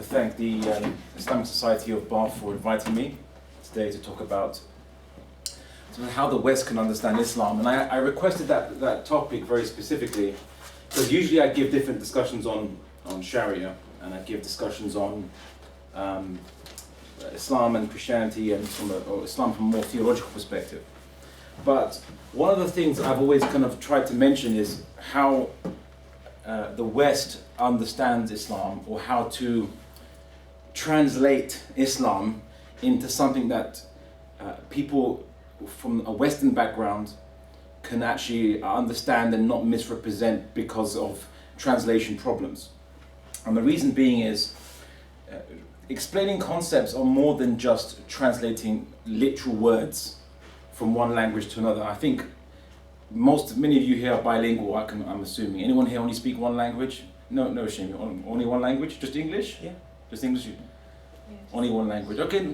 to thank the Islamic Society of Bath for inviting me today to talk about how the West can understand Islam. And I requested that topic very specifically because usually I give different discussions on Sharia, and I give discussions on Islam and Christianity and or Islam from a more theological perspective. But one of the things I've always kind of tried to mention is how the West understands Islam, or how to translate Islam into something that people from a Western background can actually understand and not misrepresent because of translation problems. And the reason being is explaining concepts are more than just translating literal words from one language to another. I think many of you here are bilingual, I'm assuming. Anyone here only speak one language? No shame. Only one language? Just English? Yeah. Just English? Yes. Only one language. Okay,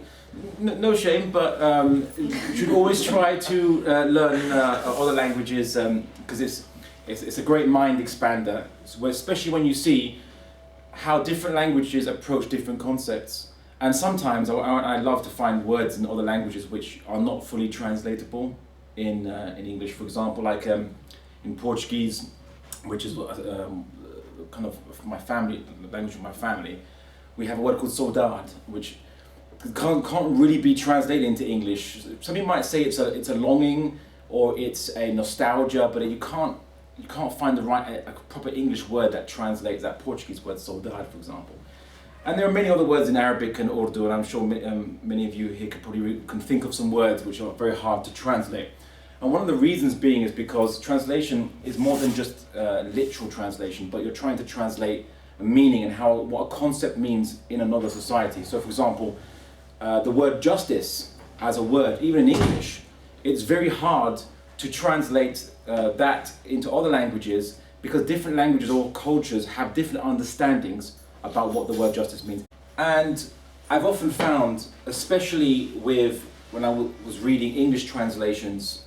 no shame, but you should always try to learn other languages because it's a great mind expander, especially when you see how different languages approach different concepts. And sometimes I love to find words in other languages which are not fully translatable in English. For example, like in Portuguese, which is kind of my family, the language of my family, we have a word called saudade, which can't really be translated into English. Some people might say it's a longing or it's a nostalgia, but you can't find a proper English word that translates that Portuguese word saudade, for example. And there are many other words in Arabic and Urdu, and I'm sure many of you here can think of some words which are very hard to translate. And one of the reasons being is because translation is more than just literal translation, but you're trying to translate a meaning and what a concept means in another society. So for example, the word justice as a word, even in English, it's very hard to translate that into other languages because different languages or cultures have different understandings about what the word justice means. And I've often found, especially when I was reading English translations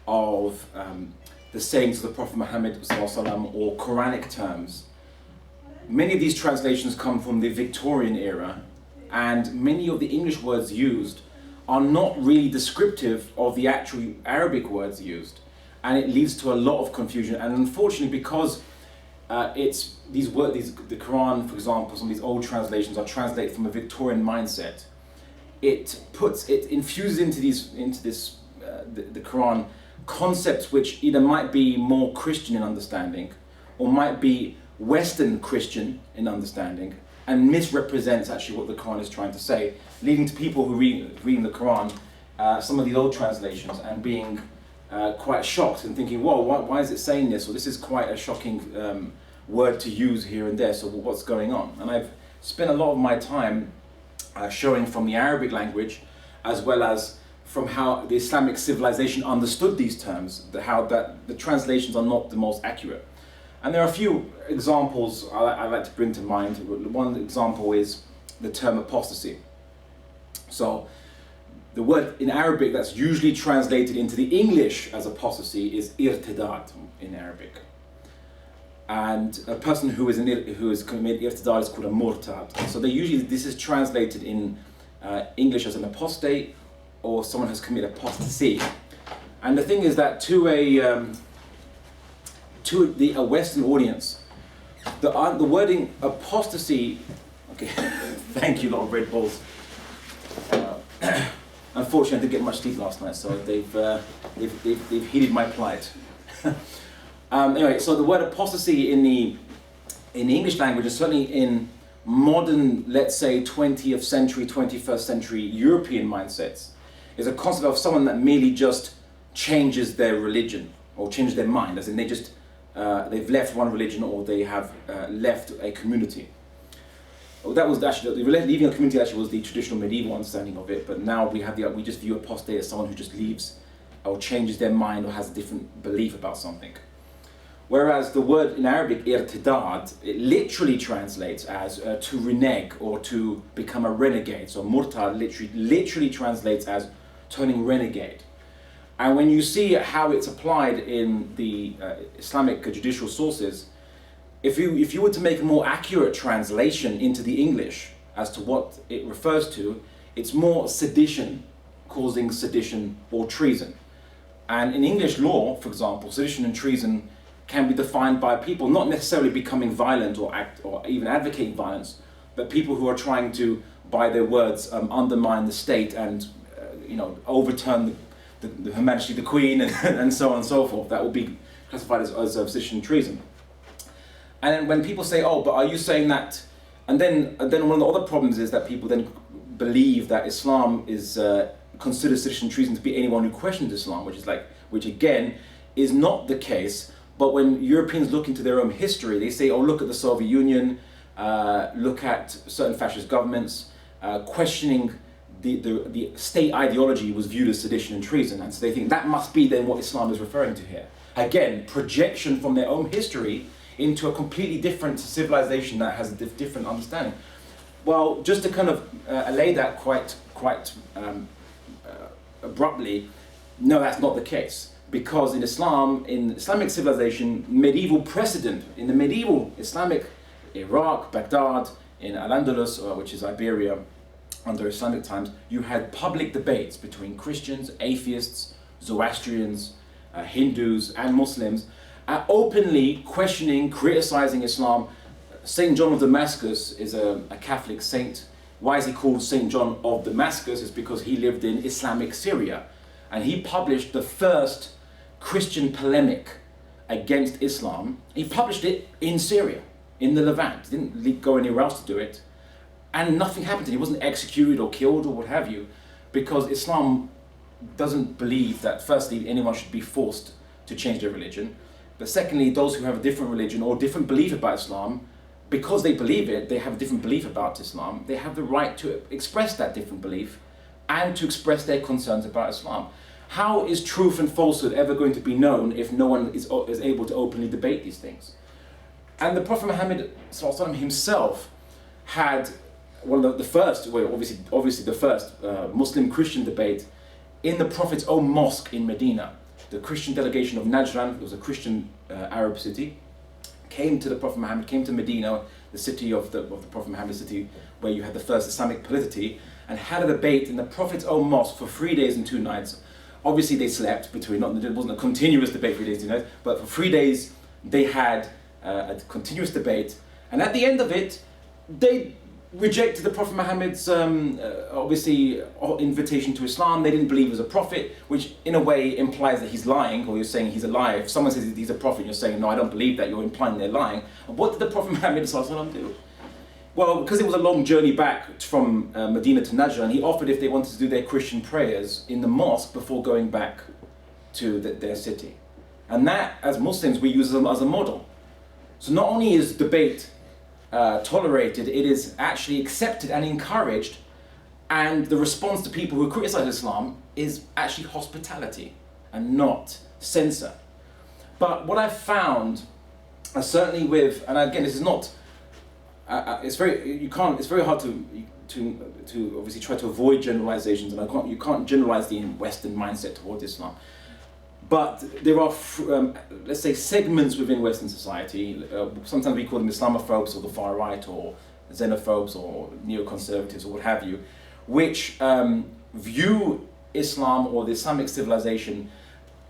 of the sayings of the Prophet Muhammad or Quranic terms, many of these translations come from the Victorian era, and many of the English words used are not really descriptive of the actual Arabic words used, and it leads to a lot of confusion. And unfortunately, because the Quran, for example, some of these old translations are translated from a Victorian mindset, it infuses into the Quran concepts which either might be more Christian in understanding or might be Western Christian in understanding, and misrepresents actually what the Quran is trying to say, leading to people who reading the Quran, some of these old translations, and being quite shocked and thinking, whoa, why is it saying this? Or this is quite a shocking word to use here and there, so what's going on? And I've spent a lot of my time showing from the Arabic language, as well as from how the Islamic civilization understood these terms, how that the translations are not the most accurate. And there are a few examples I like to bring to mind. One example is the term apostasy. So the word in Arabic that's usually translated into the English as apostasy is irtidad in Arabic. And a person who has committed irtidad is called a murtad. So this is translated in English as an apostate, or someone has committed apostasy. And the thing is that to a Western audience, the wording apostasy, okay, thank you, lot of Red Bulls. Unfortunately, I didn't get much sleep last night, so they've heeded my plight. Anyway, so the word apostasy in the English language, and certainly in modern, let's say 20th century, 21st century European mindsets, is a concept of someone that merely just changes their religion or changes their mind, as in they've left one religion or they have left a community. Well, that was actually, leaving a community actually was the traditional medieval understanding of it, but now we just view apostate as someone who just leaves or changes their mind or has a different belief about something. Whereas the word in Arabic, irtidad, it literally translates as to renege or to become a renegade. So murtad literally translates as turning renegade. And when you see how it's applied in the Islamic judicial sources, if you were to make a more accurate translation into the English, as to what it refers to, it's more sedition, causing sedition or treason. And in English law, for example, sedition and treason can be defined by people not necessarily becoming violent or even advocating violence, but people who are trying to, by their words, undermine the state and overturn Her Majesty the Queen and so on and so forth. That will be classified as sedition and treason. And then when people say, oh, but are you saying that? And then one of the other problems is that people then believe that Islam is considers sedition and treason to be anyone who questions Islam, which again is not the case. But when Europeans look into their own history, they say, oh, look at the Soviet Union, look at certain fascist governments, questioning the state ideology was viewed as sedition and treason, and so they think that must be then what Islam is referring to here. Again, projection from their own history into a completely different civilization that has a different understanding. Well, just to kind of allay that quite abruptly, no, that's not the case. Because in Islam, in Islamic civilization, medieval precedent, in the medieval Islamic Iraq, Baghdad, in Al Andalus, which is Iberia, under Islamic times, you had public debates between Christians, atheists, Zoroastrians, Hindus and Muslims, openly questioning, criticizing Islam. St. John of Damascus is a Catholic saint. Why is he called St. John of Damascus? It's because he lived in Islamic Syria, and he published the first Christian polemic against Islam. He published it in Syria, in the Levant. He didn't go anywhere else to do it. And nothing happened to him. He wasn't executed or killed or what have you, because Islam doesn't believe that, firstly, anyone should be forced to change their religion. But secondly, those who have a different religion or different belief about Islam, because they believe it, they have a different belief about Islam, they have the right to express that different belief and to express their concerns about Islam. How is truth and falsehood ever going to be known if no one is able to openly debate these things? And the Prophet Muhammad himself had obviously the first Muslim-Christian debate in the Prophet's own mosque in Medina. The Christian delegation of Najran, it was a Christian Arab city, came to the Prophet Muhammad, came to Medina, the city of the Prophet Muhammad, city where you had the first Islamic polity, and had a debate in the Prophet's own mosque for 3 days and 2 nights. Obviously they slept between, it wasn't a continuous debate 3 days, 2 nights, but for 3 days they had a continuous debate, and at the end of it, they rejected the Prophet Muhammad's invitation to Islam. They didn't believe he was a prophet, which in a way implies that he's lying, or you're saying he's a liar. If someone says he's a prophet, you're saying, no, I don't believe that, you're implying they're lying. And what did the Prophet Muhammad do? Well, because it was a long journey back from Medina to Najran, he offered if they wanted to do their Christian prayers in the mosque before going back to their city. And that, as Muslims, we use them as a model. So not only is debate tolerated, it is actually accepted and encouraged, and the response to people who criticize Islam is actually hospitality and not censor. But what I've found, certainly with, and again, this is not, it's very hard to obviously try to avoid generalizations, and you can't generalize the Western mindset towards Islam. But there are, let's say, segments within Western society, sometimes we call them Islamophobes or the far right or xenophobes or neoconservatives or what have you, which view Islam or the Islamic civilization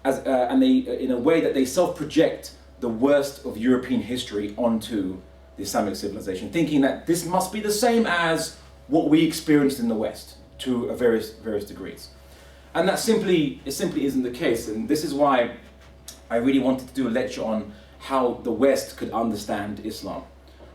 as, and they, in a way that they self-project the worst of European history onto the Islamic civilization, thinking that this must be the same as what we experienced in the West to various degrees. And that simply isn't the case, and this is why I really wanted to do a lecture on how the West could understand Islam.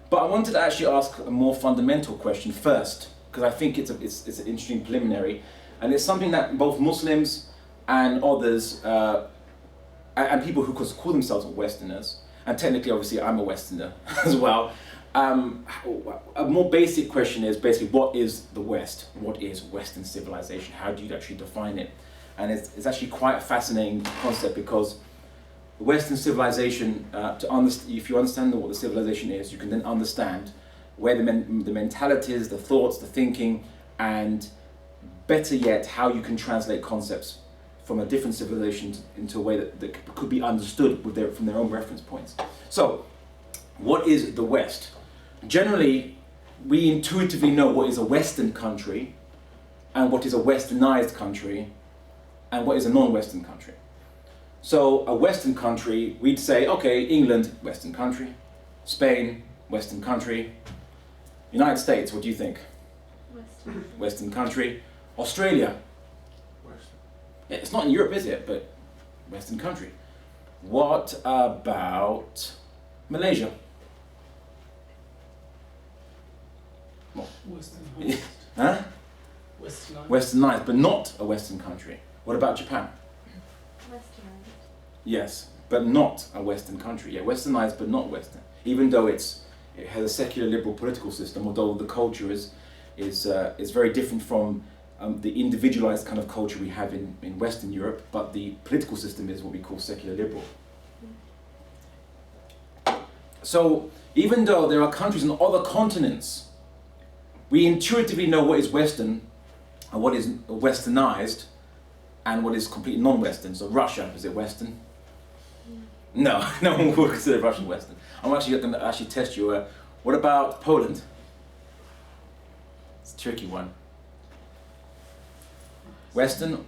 But I wanted to actually ask a more fundamental question first, because I think it's an interesting preliminary, and it's something that both Muslims and others, and people who call themselves Westerners, and technically obviously I'm a Westerner as well, a more basic question is basically, what is the West? What is Western civilization? How do you actually define it? And it's actually quite a fascinating concept, because Western civilization, if you understand what the civilization is, you can then understand where the mentalities, the thoughts, the thinking, and better yet, how you can translate concepts from a different civilization into a way that could be understood from their own reference points. So, what is the West? Generally, we intuitively know what is a Western country and what is a westernized country and what is a non-Western country. So a Western country, we'd say, okay, England, Western country, Spain, Western country, United States, what do you think? Western country, Australia. Western. Yeah, it's not in Europe, is it? But Western country. What about Malaysia? Westernized. Huh? Westernized. Westernized, but not a Western country. What about Japan? Westernized. Yes, but not a Western country. Yeah, Westernized, but not Western. Even though it has a secular liberal political system, although the culture is very different from the individualized kind of culture we have in Western Europe, but the political system is what we call secular liberal. So even though there are countries on other continents, we intuitively know what is Western and what is westernized and what is completely non-Western. So Russia, is it Western? No, no one would consider Russian Western. I'm actually going to test you. What about Poland? It's a tricky one. Western?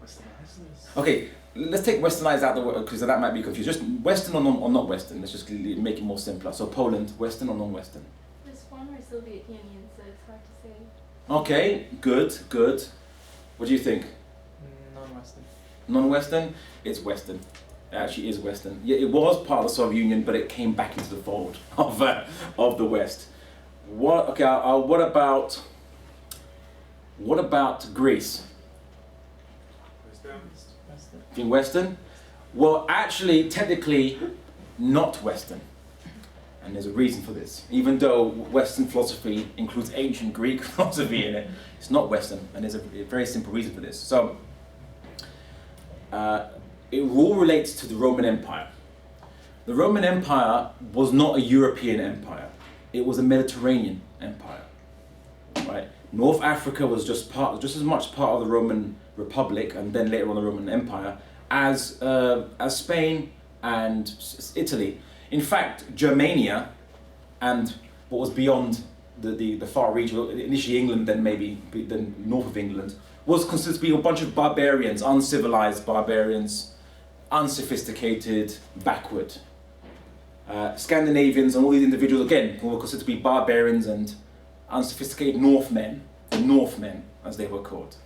Westernized. Okay, let's take westernized out the way because that might be confused. Just Western or not Western. Let's just make it more simpler. So Poland, Western or non-Western? There's former Soviet Union, so it's hard to say. Okay, good, good. What do you think? Non-Western. Non-Western? It's Western. It actually is Western. Yeah, it was part of the Soviet Union, but it came back into the fold of the West. What? Okay. What about Greece? Western. Think Western? Well, actually, technically, not Western. And there's a reason for this. Even though Western philosophy includes ancient Greek philosophy in it, it's not Western, and there's a very simple reason for this. So, it all relates to the Roman Empire. The Roman Empire was not a European empire. It was a Mediterranean empire, right? North Africa was just as much part of the Roman Republic, and then later on the Roman Empire, as Spain and Italy. In fact, Germania and what was beyond the far region, initially England, then north of England, was considered to be a bunch of barbarians, uncivilized barbarians, unsophisticated, backward. Scandinavians and all these individuals, again, were considered to be barbarians and unsophisticated Northmen, the Northmen as they were called.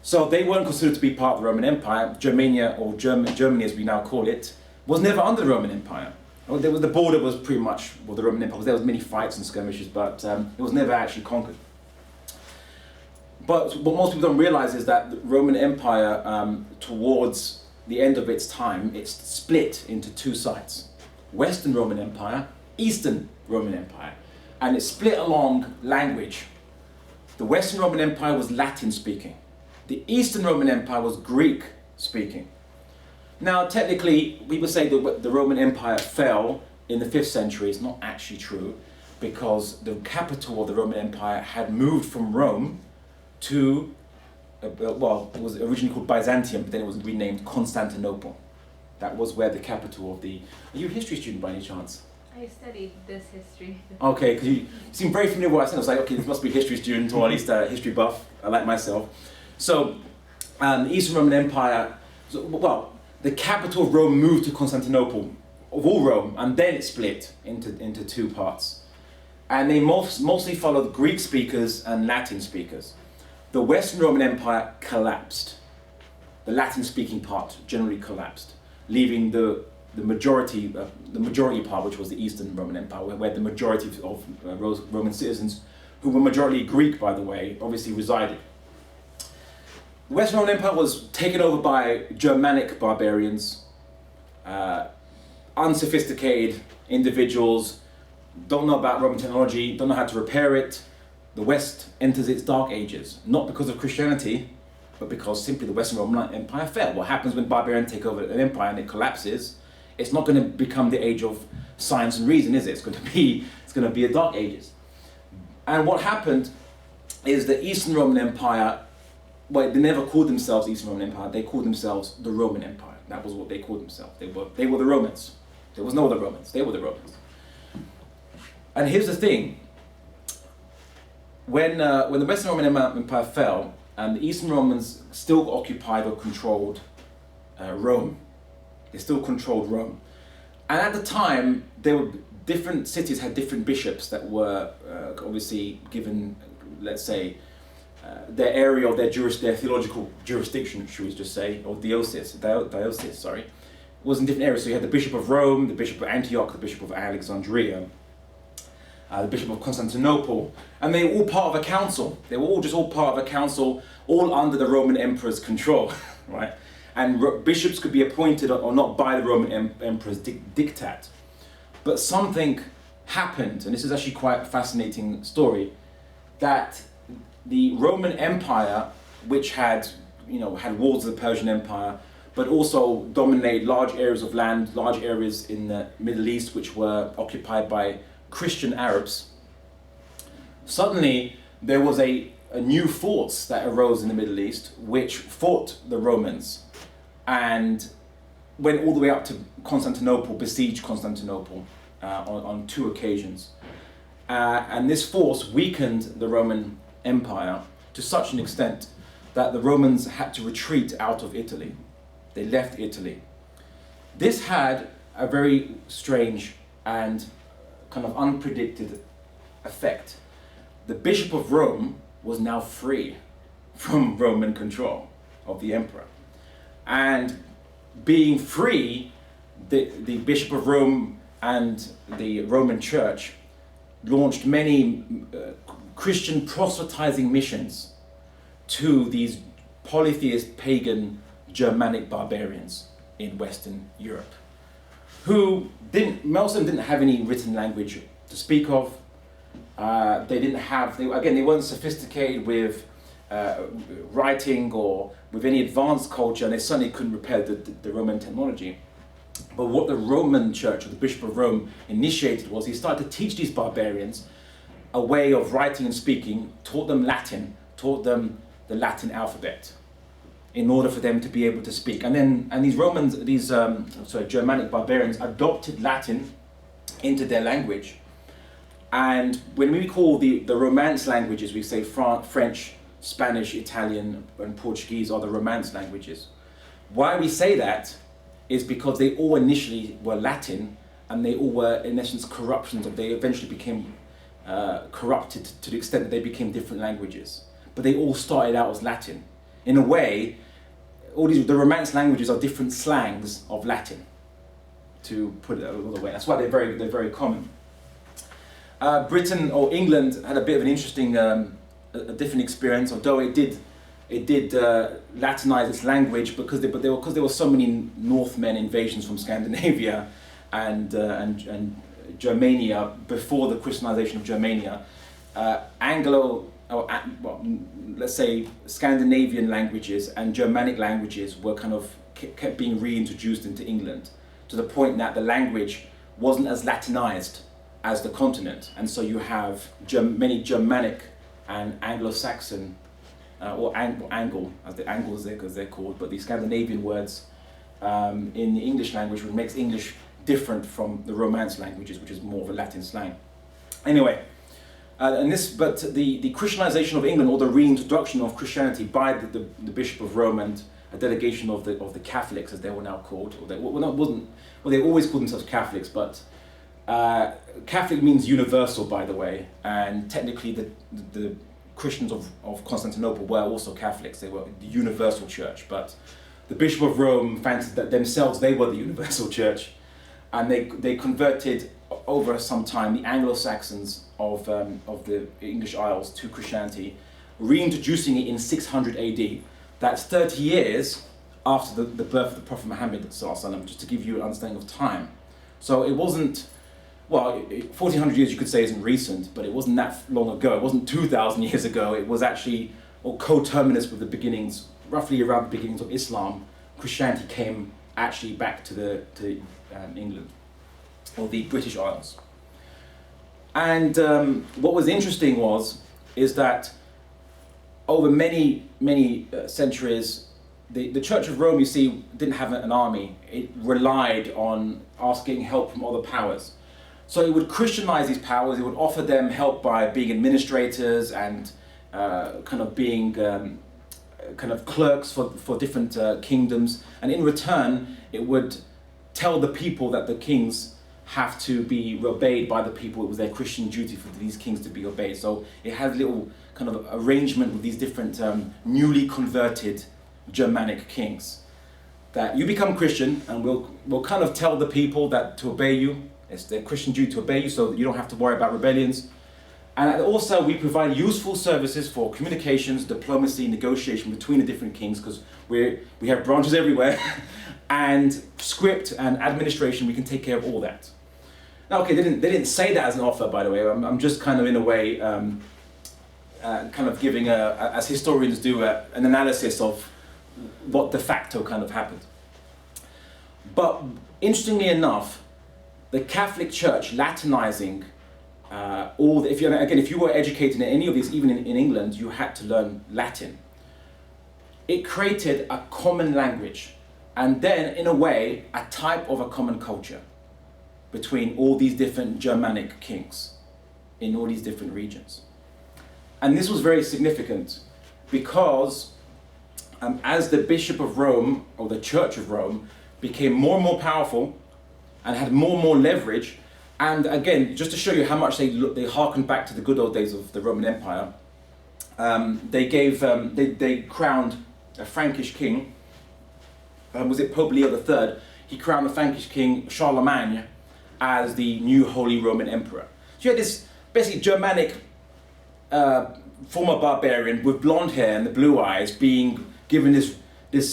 So they weren't considered to be part of the Roman Empire. Germania, or Germany as we now call it, was never under the Roman Empire. The border was pretty much the Roman Empire. There was many fights and skirmishes, but it was never actually conquered. But what most people don't realize is that the Roman Empire, towards the end of its time, it's split into two sides. Western Roman Empire, Eastern Roman Empire. And it's split along language. The Western Roman Empire was Latin speaking. The Eastern Roman Empire was Greek speaking. Now, technically, people say that the Roman Empire fell in the 5th century. It's not actually true, because the capital of the Roman Empire had moved from Rome to, it was originally called Byzantium, but then it was renamed Constantinople. That was where the capital of the... Are you a history student by any chance? I studied this history. Okay, because you seem very familiar with what I said. I was like, okay, this must be a history student, or at least a history buff, like myself. So, the Eastern Roman Empire, the capital of Rome moved to Constantinople, of all Rome, and then it split into two parts. And they mostly followed Greek speakers and Latin speakers. The Western Roman Empire collapsed. The Latin-speaking part generally collapsed, leaving the majority part, which was the Eastern Roman Empire, where the majority of Roman citizens, who were majority Greek, by the way, obviously resided. The Western Roman Empire was taken over by Germanic barbarians, unsophisticated individuals, don't know about Roman technology, don't know how to repair it. The West enters its dark ages, not because of Christianity, but because simply the Western Roman Empire fell. What happens when barbarians take over an empire and it collapses? It's not going to become the age of science and reason, is it? It's going to be a dark ages. And what happened is the Eastern Roman Empire, well, they never called themselves Eastern Roman Empire, they called themselves the Roman Empire. That was what they called themselves. They were the Romans. There was no other Romans, they were the Romans. And here's the thing, when the Western Roman Empire fell, and the Eastern Romans still occupied or controlled Rome. They still controlled Rome. And at the time, there were different cities had different bishops that were obviously given, let's say, their area of their theological jurisdiction, should we just say, or diocese, sorry, was in different areas. So you had the Bishop of Rome, the Bishop of Antioch, the Bishop of Alexandria, the Bishop of Constantinople, and they were all part of a council. They were all part of a council, all under the Roman Emperor's control, right? And bishops could be appointed or not by the Roman Emperor's diktat. But something happened, and this is actually quite a fascinating story, that the Roman Empire, which had walls of the Persian Empire, but also dominated large areas of land, large areas in the Middle East, which were occupied by Christian Arabs. Suddenly, there was a new force that arose in the Middle East, which fought the Romans, and went all the way up to Constantinople, besieged Constantinople on 2 occasions. And this force weakened the Roman Empire to such an extent that the Romans had to retreat out of Italy. They left Italy. This had a very strange and kind of unpredicted effect. The Bishop of Rome was now free from Roman control of the emperor. And being free, the Bishop of Rome and the Roman Church launched many Christian proselytizing missions to these polytheist, pagan, Germanic barbarians in Western Europe, who most of them didn't have any written language to speak of. They weren't sophisticated with writing or with any advanced culture, and they certainly couldn't repair the Roman technology. But what the Roman Church, or the Bishop of Rome, initiated was he started to teach these barbarians a way of writing and speaking, taught them Latin, taught them the Latin alphabet, in order for them to be able to speak. And these Germanic barbarians adopted Latin into their language. And when we call the Romance languages, we say French, Spanish, Italian, and Portuguese are the Romance languages. Why we say that is because they all initially were Latin, and they all were, in essence, corruptions of, they eventually became corrupted to the extent that they became different languages. But they all started out as Latin. In a way, the Romance languages are different slangs of Latin, to put it another way. That's why they're very common. Britain or England had a bit of an interesting, a different experience, although it did Latinize its language because there were so many Northmen invasions from Scandinavia and Germania before the Christianization of Germania. Let's say Scandinavian languages and Germanic languages were kind of kept being reintroduced into England, to the point that the language wasn't as Latinized as the continent, and so you have many Germanic and Anglo-Saxon, or Angle, as the Angles because they're called, but the Scandinavian words in the English language, which makes English different from the Romance languages, which is more of a Latin slang. Anyway, the Christianization of England, or the reintroduction of Christianity by the Bishop of Rome and a delegation of the Catholics, as they were now called, they always called themselves Catholics, but Catholic means universal, by the way, and technically the Christians of Constantinople were also Catholics. They were the universal church, but the Bishop of Rome fancied that themselves they were the universal church, and they converted over some time the Anglo-Saxons of the English Isles to Christianity, reintroducing it in 600 AD. That's 30 years after the birth of the Prophet Muhammad, just to give you an understanding of time. So it wasn't, 1400 years you could say isn't recent, but it wasn't that long ago. It wasn't 2,000 years ago. It was actually coterminous with the beginnings, roughly around the beginnings of Islam. Christianity came actually back to England, or the British Isles. And what was interesting is that over many centuries, the Church of Rome, you see, didn't have an army. It relied on asking help from other powers. So it would Christianize these powers, it would offer them help by being administrators and kind of being kind of clerks for different kingdoms. And in return, it would tell the people that the kings have to be obeyed by the people. It was their Christian duty for these kings to be obeyed. So it had a little kind of arrangement with these different newly converted Germanic kings. That you become Christian and we'll kind of tell the people that to obey you. It's their Christian duty to obey you so that you don't have to worry about rebellions. And also we provide useful services for communications, diplomacy, negotiation between the different kings, because we have branches everywhere. And script and administration, we can take care of all that. Now, okay, they didn't say that as an offer, by the way. I'm just kind of in a way kind of giving, as historians do, an analysis of what de facto kind of happened. But interestingly enough, the Catholic Church Latinizing if you were educated in any of these, even in England, you had to learn Latin. It created a common language, and then, in a way, a type of a common culture between all these different Germanic kings in all these different regions. And this was very significant because as the Bishop of Rome, or the Church of Rome, became more and more powerful and had more and more leverage, and again, just to show you how much they harkened back to the good old days of the Roman Empire, they crowned a Frankish king. Was it Pope Leo III? He crowned the Frankish king Charlemagne as the new Holy Roman Emperor. So you had this basically Germanic former barbarian with blonde hair and the blue eyes being given this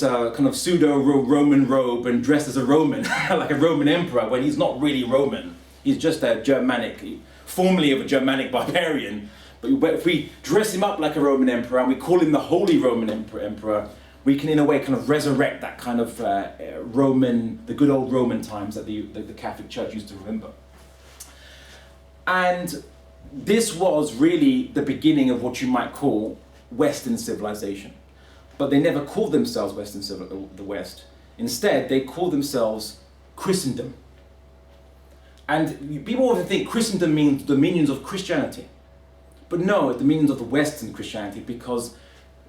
kind of pseudo-Roman robe and dressed as a Roman, like a Roman emperor, when he's not really Roman. He's just a Germanic, formerly of a Germanic barbarian. But if we dress him up like a Roman emperor and we call him the Holy Roman Emperor, we can in a way kind of resurrect that kind of the good old Roman times that the Catholic Church used to remember. And this was really the beginning of what you might call Western civilization. But they never called themselves the West. Instead, they called themselves Christendom. And people often think Christendom means dominions of Christianity. But no, the meanings of the Western Christianity, because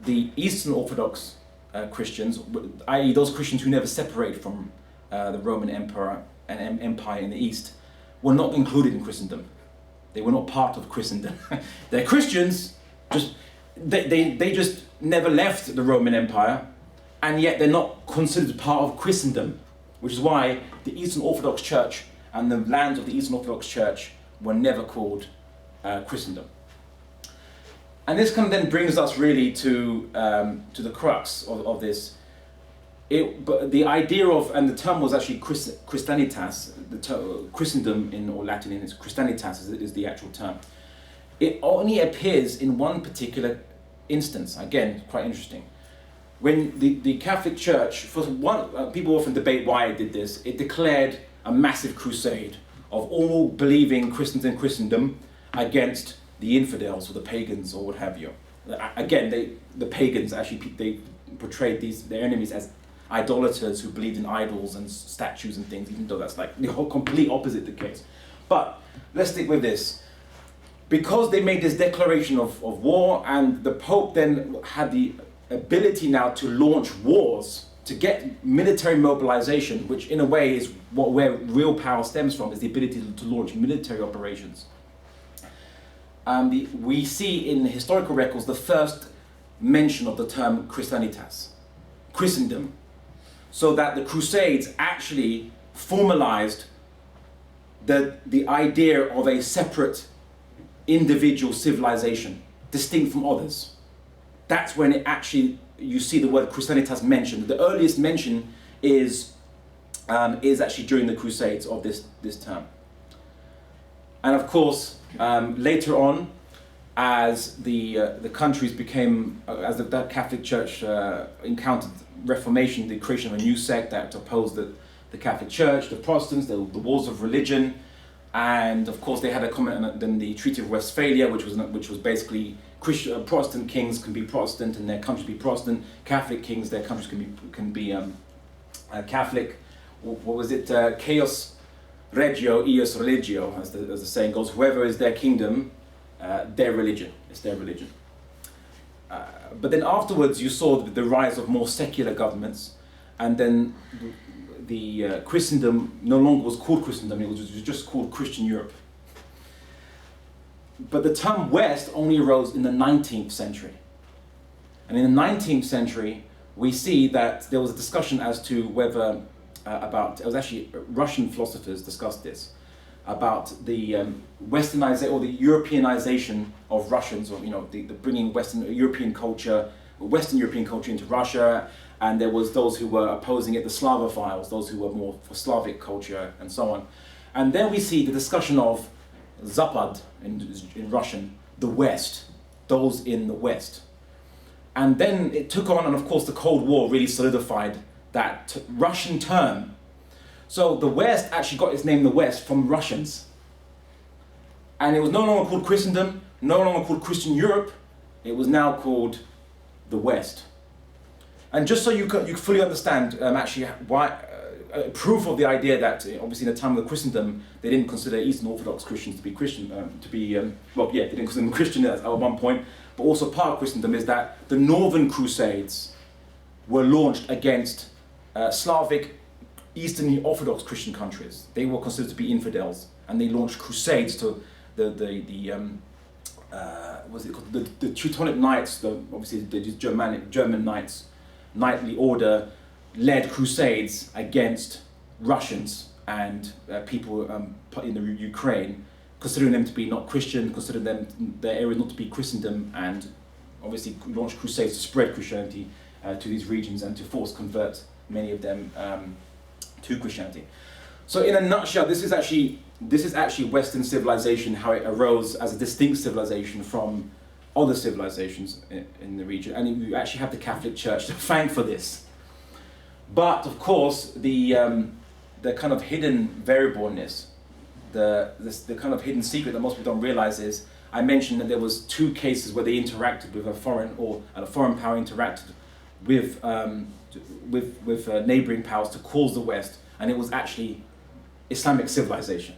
the Eastern Orthodox Christians, i.e. those Christians who never separated from the Roman Empire and Empire in the East, were not included in Christendom. They were not part of Christendom. They're Christians, they just never left the Roman Empire, and yet they're not considered part of Christendom, which is why the Eastern Orthodox Church and the lands of the Eastern Orthodox Church were never called Christendom. And this kind of then brings us really to the crux of this. But the idea of, and the term was actually Christianitas, Christendom or Latin is Christianitas is the actual term. It only appears in one particular instance. Again, quite interesting. When the Catholic Church, people often debate why it did this. It declared a massive crusade of all believing Christians in Christendom against the infidels or the pagans or what have you. Again, the pagans actually, they portrayed their enemies as idolaters who believed in idols and statues and things, even though that's like the whole complete opposite the case. But let's stick with this. Because they made this declaration of war, and the Pope then had the ability now to launch wars, to get military mobilization, which in a way is where real power stems from, is the ability to launch military operations. We see in historical records the first mention of the term Christianitas, Christendom, so that the Crusades actually formalized the idea of a separate individual civilization, distinct from others. That's when it actually, you see the word Christianitas mentioned. The earliest mention is actually during the Crusades of this term. And of course, later on, as the countries became, as the Catholic Church encountered Reformation, the creation of a new sect that opposed the Catholic Church, the Protestants, the wars of religion, and of course they had a comment then the Treaty of Westphalia, which was basically Protestant kings can be Protestant and their countries be Protestant. Catholic kings, their countries can be Catholic. What was it? Chaos regio ius religio, as the saying goes, whoever is their kingdom, their religion. It's their religion. But then afterwards you saw the rise of more secular governments, and then the Christendom no longer was called Christendom, it was just called Christian Europe. But the term West only arose in the 19th century. And in the 19th century, we see that there was a discussion as to whether, it was actually Russian philosophers discussed this, about the westernization or the Europeanization of Russians, or the bringing Western European culture into Russia, and there was those who were opposing it, the Slavophiles, those who were more for Slavic culture and so on. And then we see the discussion of Zapad in Russian, the West, those in the West. And then it took on, and of course the Cold War really solidified that Russian term. So the West actually got its name, the West, from Russians. And it was no longer called Christendom, no longer called Christian Europe, it was now called the West. And just so you fully understand actually why, proof of the idea that obviously in the time of the Christendom, they didn't consider Eastern Orthodox Christians to be Christian, they didn't consider them Christian at one point, but also part of Christendom is that the Northern Crusades were launched against Slavic, Eastern Orthodox Christian countries. They were considered to be infidels, and they launched crusades to the Teutonic Knights, obviously the German Knights, knightly order led crusades against Russians and people in the Ukraine, considering them to be not Christian, considering their area not to be Christendom, and obviously launched crusades to spread Christianity to these regions and to force convert many of them to Christianity. So in a nutshell, this is actually Western civilization, how it arose as a distinct civilization from other civilizations in the region, and you actually have the Catholic Church to thank for this. But of course, the kind of hidden variableness, the kind of hidden secret that most people don't realize is, I mentioned that there was 2 cases where they interacted with a foreign power interacted with neighboring powers to cause the West, and it was actually Islamic civilization.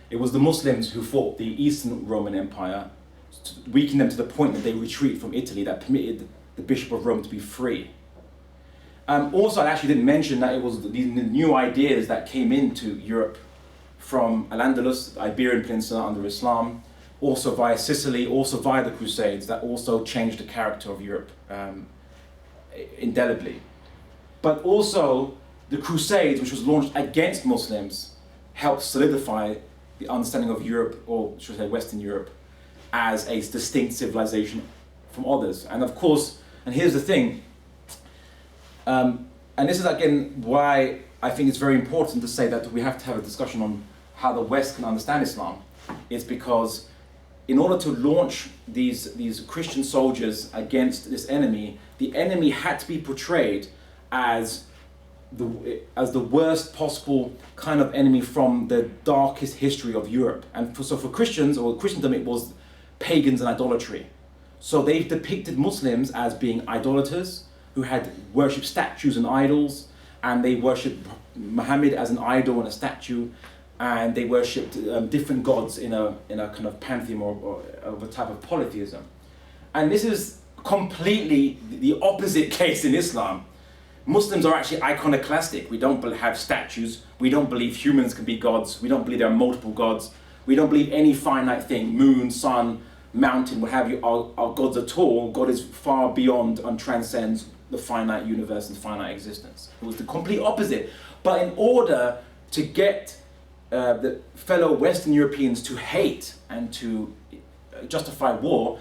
It was the Muslims who fought the Eastern Roman Empire, to weaken them to the point that they retreat from Italy, that permitted the Bishop of Rome to be free. Also, I actually didn't mention that it was these new ideas that came into Europe from Al Andalus, the Iberian Peninsula under Islam, also via Sicily, also via the Crusades, that also changed the character of Europe indelibly. But also, the Crusades, which was launched against Muslims, helped solidify the understanding of Europe, or should I say Western Europe, as a distinct civilization from others. And of course, and here's the thing, and this is again why I think it's very important to say that we have to have a discussion on how the West can understand Islam. It's because in order to launch these Christian soldiers against this enemy, the enemy had to be portrayed as the worst possible kind of enemy from the darkest history of Europe. And so for Christians, or Christendom, it was pagans and idolatry. So they depicted Muslims as being idolaters who had worshipped statues and idols, and they worshipped Muhammad as an idol and a statue, and they worshipped different gods in a kind of pantheon or of a type of polytheism. And this is completely the opposite case in Islam. Muslims are actually iconoclastic. We don't have statues. We don't believe humans can be gods. We don't believe there are multiple gods. We don't believe any finite thing, moon, sun, mountain, what have you, are gods at all. God is far beyond and transcends the finite universe and finite existence. It was the complete opposite. But in order to get the fellow Western Europeans to hate and to justify war,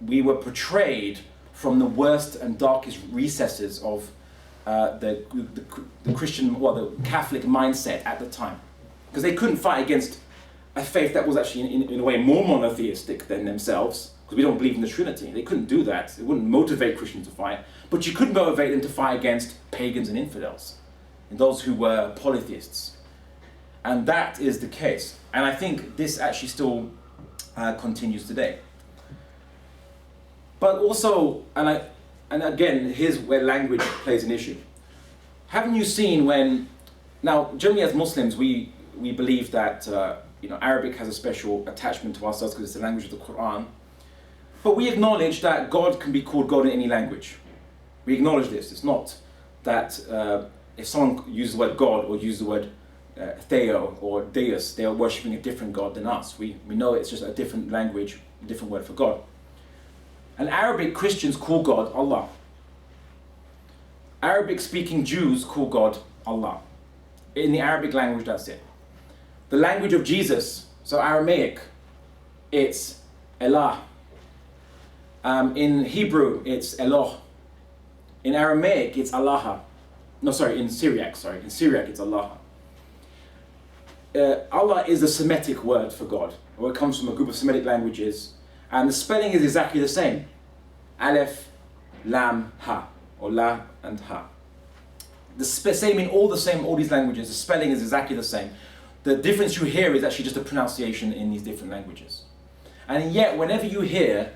we were portrayed from the worst and darkest recesses of the Christian, or the Catholic mindset at the time. Because they couldn't fight against a faith that was actually in a way more monotheistic than themselves, because we don't believe in the Trinity. They couldn't do that. It wouldn't motivate Christians to fight. But you could motivate them to fight against pagans and infidels, and those who were polytheists. And that is the case. And I think this actually still continues today. But also, and again, here's where language plays an issue. Haven't you seen when, now generally as Muslims, we we believe that Arabic has a special attachment to ourselves because it's the language of the Quran. But we acknowledge that God can be called God in any language. We acknowledge this. It's not that if someone uses the word God or uses the word Theo or Deus, they are worshipping a different God than us. We know it's just a different language, a different word for God. And Arabic Christians call God Allah. Arabic speaking Jews call God Allah. In the Arabic language, that's it. The language of Jesus, so Aramaic, it's Elah. In Hebrew, it's Eloh. In Aramaic, it's Allah. No, sorry, in Syriac, In Syriac, it's Allah. Allah is a Semitic word for God, or it comes from a group of Semitic languages, and the spelling is exactly the same. Aleph, Lam, Ha, or La and Ha. The same in all these languages, the spelling is exactly the same. The difference you hear is actually just a pronunciation in these different languages. And yet, whenever you hear,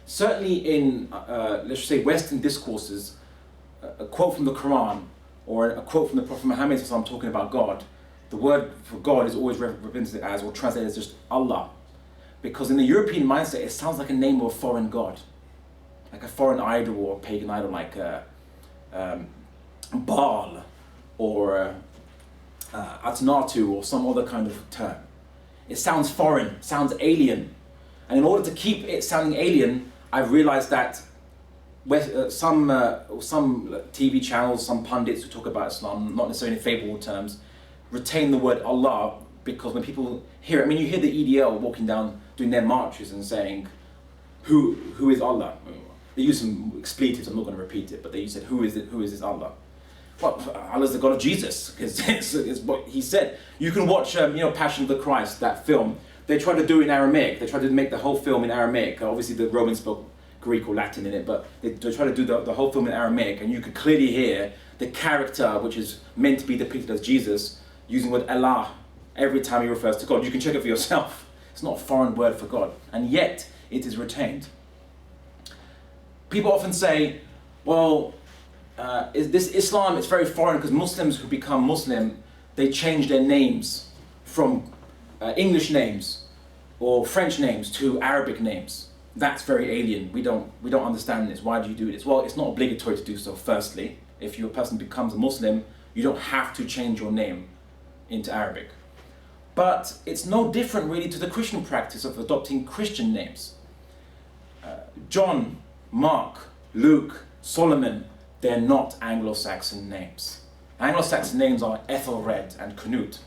certainly in, let's just say, Western discourses, a quote from the Quran, or a quote from the Prophet Muhammad talking about God, the word for God is always represented as, or translated as just Allah. Because in the European mindset, it sounds like a name of a foreign god. Like a foreign idol or a pagan idol, like Baal or Atnatu or some other kind of term. It sounds foreign, sounds alien. And in order to keep it sounding alien, I've realized that some TV channels, some pundits who talk about Islam, not necessarily in favorable terms, retain the word Allah, because when people hear it, you hear the EDL walking down doing their marches and saying, who is Allah? They use some expletives, I'm not going to repeat it, but they said, who is this Allah? Well, Allah's the God of Jesus, because it's what he said. You can watch Passion of the Christ, that film. They tried to do it in Aramaic. They tried to make the whole film in Aramaic. Obviously the Romans spoke Greek or Latin in it, but they tried to do the whole film in Aramaic, and you could clearly hear the character, which is meant to be depicted as Jesus, using the word Allah every time he refers to God. You can check it for yourself. It's not a foreign word for God, and yet it is retained. People often say, well, is this Islam, it's very foreign because Muslims who become Muslim, they change their names from English names or French names to Arabic names. That's very alien. We don't understand this. Why do you do this? Well, it's not obligatory to do so, firstly. If your person becomes a Muslim, you don't have to change your name into Arabic. But it's no different really to the Christian practice of adopting Christian names. John, Mark, Luke, Solomon, they're not Anglo-Saxon names. Anglo-Saxon names are Ethelred and Canute.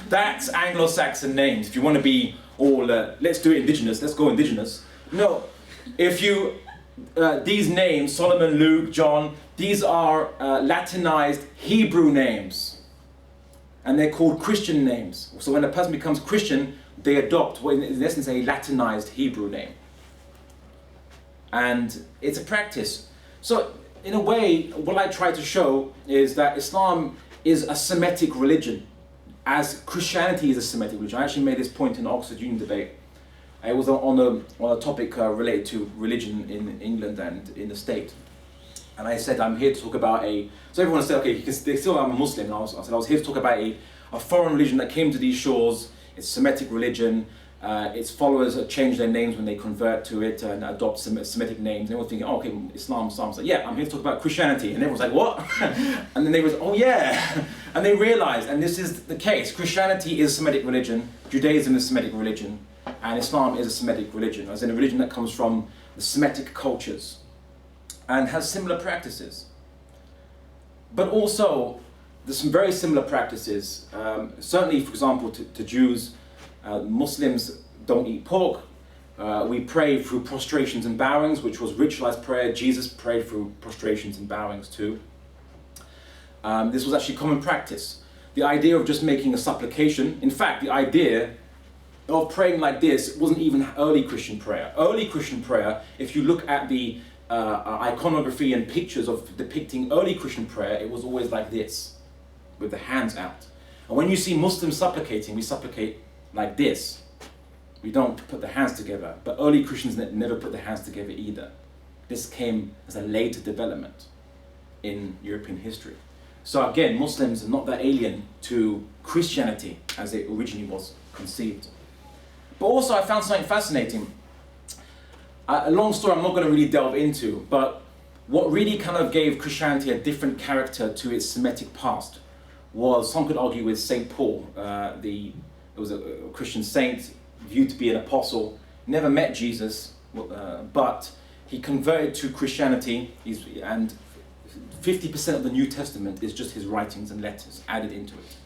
That's Anglo-Saxon names. If you want to be all, let's do it indigenous, let's go indigenous. No, if you, these names, Solomon, Luke, John, these are Latinized Hebrew names. And they're called Christian names. So when a person becomes Christian, they adopt, what in essence, a Latinized Hebrew name. And it's a practice. So in a way, what I try to show is that Islam is a Semitic religion, as Christianity is a Semitic religion. I actually made this point in the Oxford Union debate. It was on a topic related to religion in England and in the state. And I said, I'm here to talk about so everyone said, okay, they still I'm a Muslim. And I said, I was here to talk about a foreign religion that came to these shores. It's a Semitic religion. Its followers change their names when they convert to it and adopt Semitic names. And everyone's thinking, oh, okay, Islam. So yeah, I'm here to talk about Christianity. And everyone's like, what? And then they was, oh yeah. And they realized, and this is the case, Christianity is a Semitic religion, Judaism is a Semitic religion, and Islam is a Semitic religion, as in a religion that comes from the Semitic cultures and has similar practices. But also, there's some very similar practices. Certainly, for example, to Jews, Muslims don't eat pork. We pray through prostrations and bowings, which was ritualized prayer. Jesus prayed through prostrations and bowings too. This was actually common practice. The idea of just making a supplication, in fact, the idea of praying like this wasn't even early Christian prayer. Early Christian prayer, if you look at the iconography and pictures of depicting early Christian prayer, it was always like this, with the hands out. And when you see Muslims supplicating, we supplicate like this. We don't put the hands together, but early Christians never put the hands together either. This came as a later development in European history. So again, Muslims are not that alien to Christianity as it originally was conceived. But also I found something fascinating. A long story I'm not going to really delve into, but what really kind of gave Christianity a different character to its Semitic past was, some could argue, with St. Paul. It was a Christian saint, viewed to be an apostle, never met Jesus, but he converted to Christianity, and 50% of the New Testament is just his writings and letters added into it.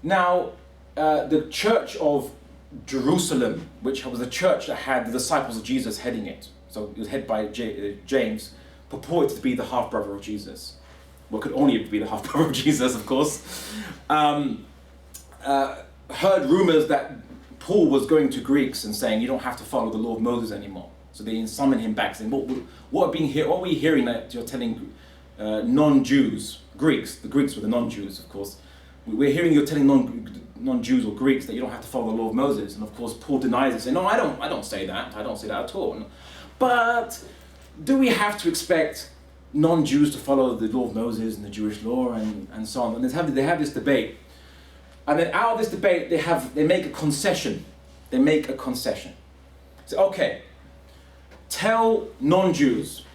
Now, the Church of Jerusalem, which was a church that had the disciples of Jesus heading it, so it was headed by James, purported to be the half-brother of Jesus. Well, could only be the half-brother of Jesus, of course. Heard rumors that Paul was going to Greeks and saying, you don't have to follow the law of Moses anymore. So they summoned him back, saying, what are we hearing that you're telling non-Jews, Greeks, the Greeks were the non-Jews, of course, we're hearing you're telling non-Jews or Greeks that you don't have to follow the law of Moses. And of course, Paul denies it, saying, no, I don't say that. I don't say that at all. But do we have to expect non-Jews to follow the law of Moses and the Jewish law and so on? And they have this debate. And then out of this debate, they make a concession. They make a concession. So, okay, tell non-Jews,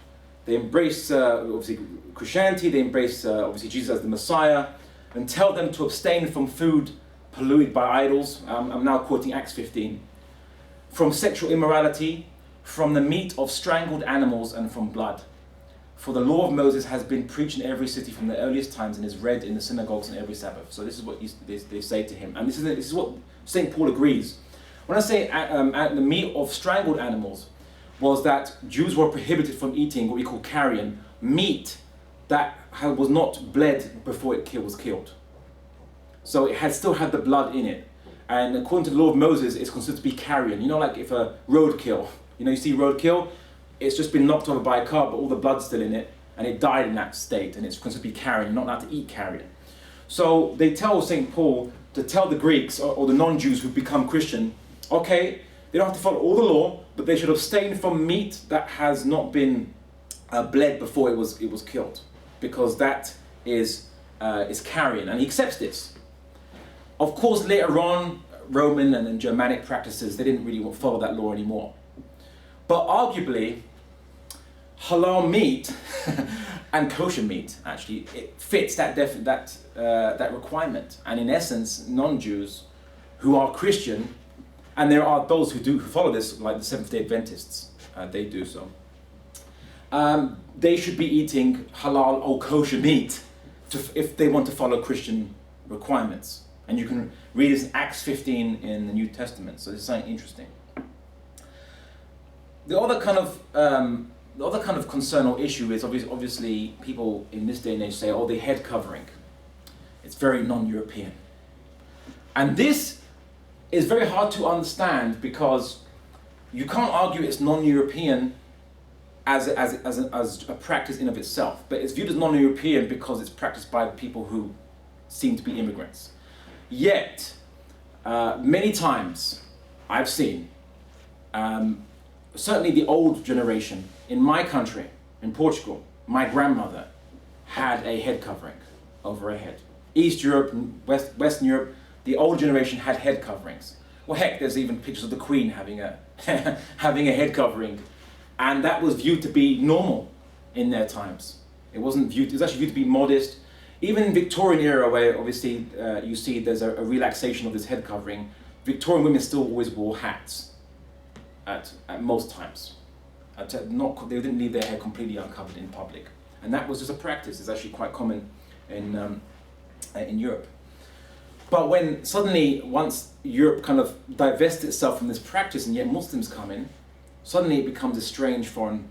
they embrace obviously Christianity, they embrace obviously Jesus as the Messiah, and tell them to abstain from food polluted by idols. I'm now quoting Acts 15. From sexual immorality, from the meat of strangled animals, and from blood. For the law of Moses has been preached in every city from the earliest times and is read in the synagogues on every Sabbath. So this is what they say to him. And this is what St. Paul agrees. When I say the meat of strangled animals, was that Jews were prohibited from eating what we call carrion, meat that was not bled before it was killed. So it still had the blood in it. And according to the law of Moses, it's considered to be carrion. You know, like if a roadkill, you see roadkill, it's just been knocked over by a car, but all the blood's still in it, and it died in that state, and it's considered to be carrion. You're not allowed to eat carrion. So they tell St. Paul to tell the Greeks or the non-Jews who become Christian, okay, they don't have to follow all the law, but they should abstain from meat that has not been bled before it was killed, because that is carrion, and he accepts this. Of course, later on, Roman and then Germanic practices, they didn't really follow that law anymore. But arguably, halal meat and kosher meat, actually, it fits that requirement. And in essence, non-Jews who are Christian, and there are those who follow this, like the Seventh-day Adventists, they do so. They should be eating halal or kosher meat if they want to follow Christian requirements. And you can read this in Acts 15 in the New Testament. So this is something interesting. The other kind of concern or issue is obviously people in this day and age say, oh, the head covering. It's very non-European. And this is very hard to understand because you can't argue it's non-European as a practice in of itself, but it's viewed as non-European because it's practiced by people who seem to be immigrants. Yet, many times I've seen, certainly the old generation, in my country, in Portugal, my grandmother had a head covering over her head. East Europe, Western Europe, the old generation had head coverings. Well, heck, there's even pictures of the Queen having a having a head covering, and that was viewed to be normal in their times. It was actually viewed to be modest. Even in Victorian era, where obviously you see there's a relaxation of this head covering, Victorian women still always wore hats at most times. They didn't leave their hair completely uncovered in public, and that was just a practice. It's actually quite common in Europe. But when suddenly, once Europe kind of divests itself from this practice, and yet Muslims come in, suddenly it becomes a strange foreign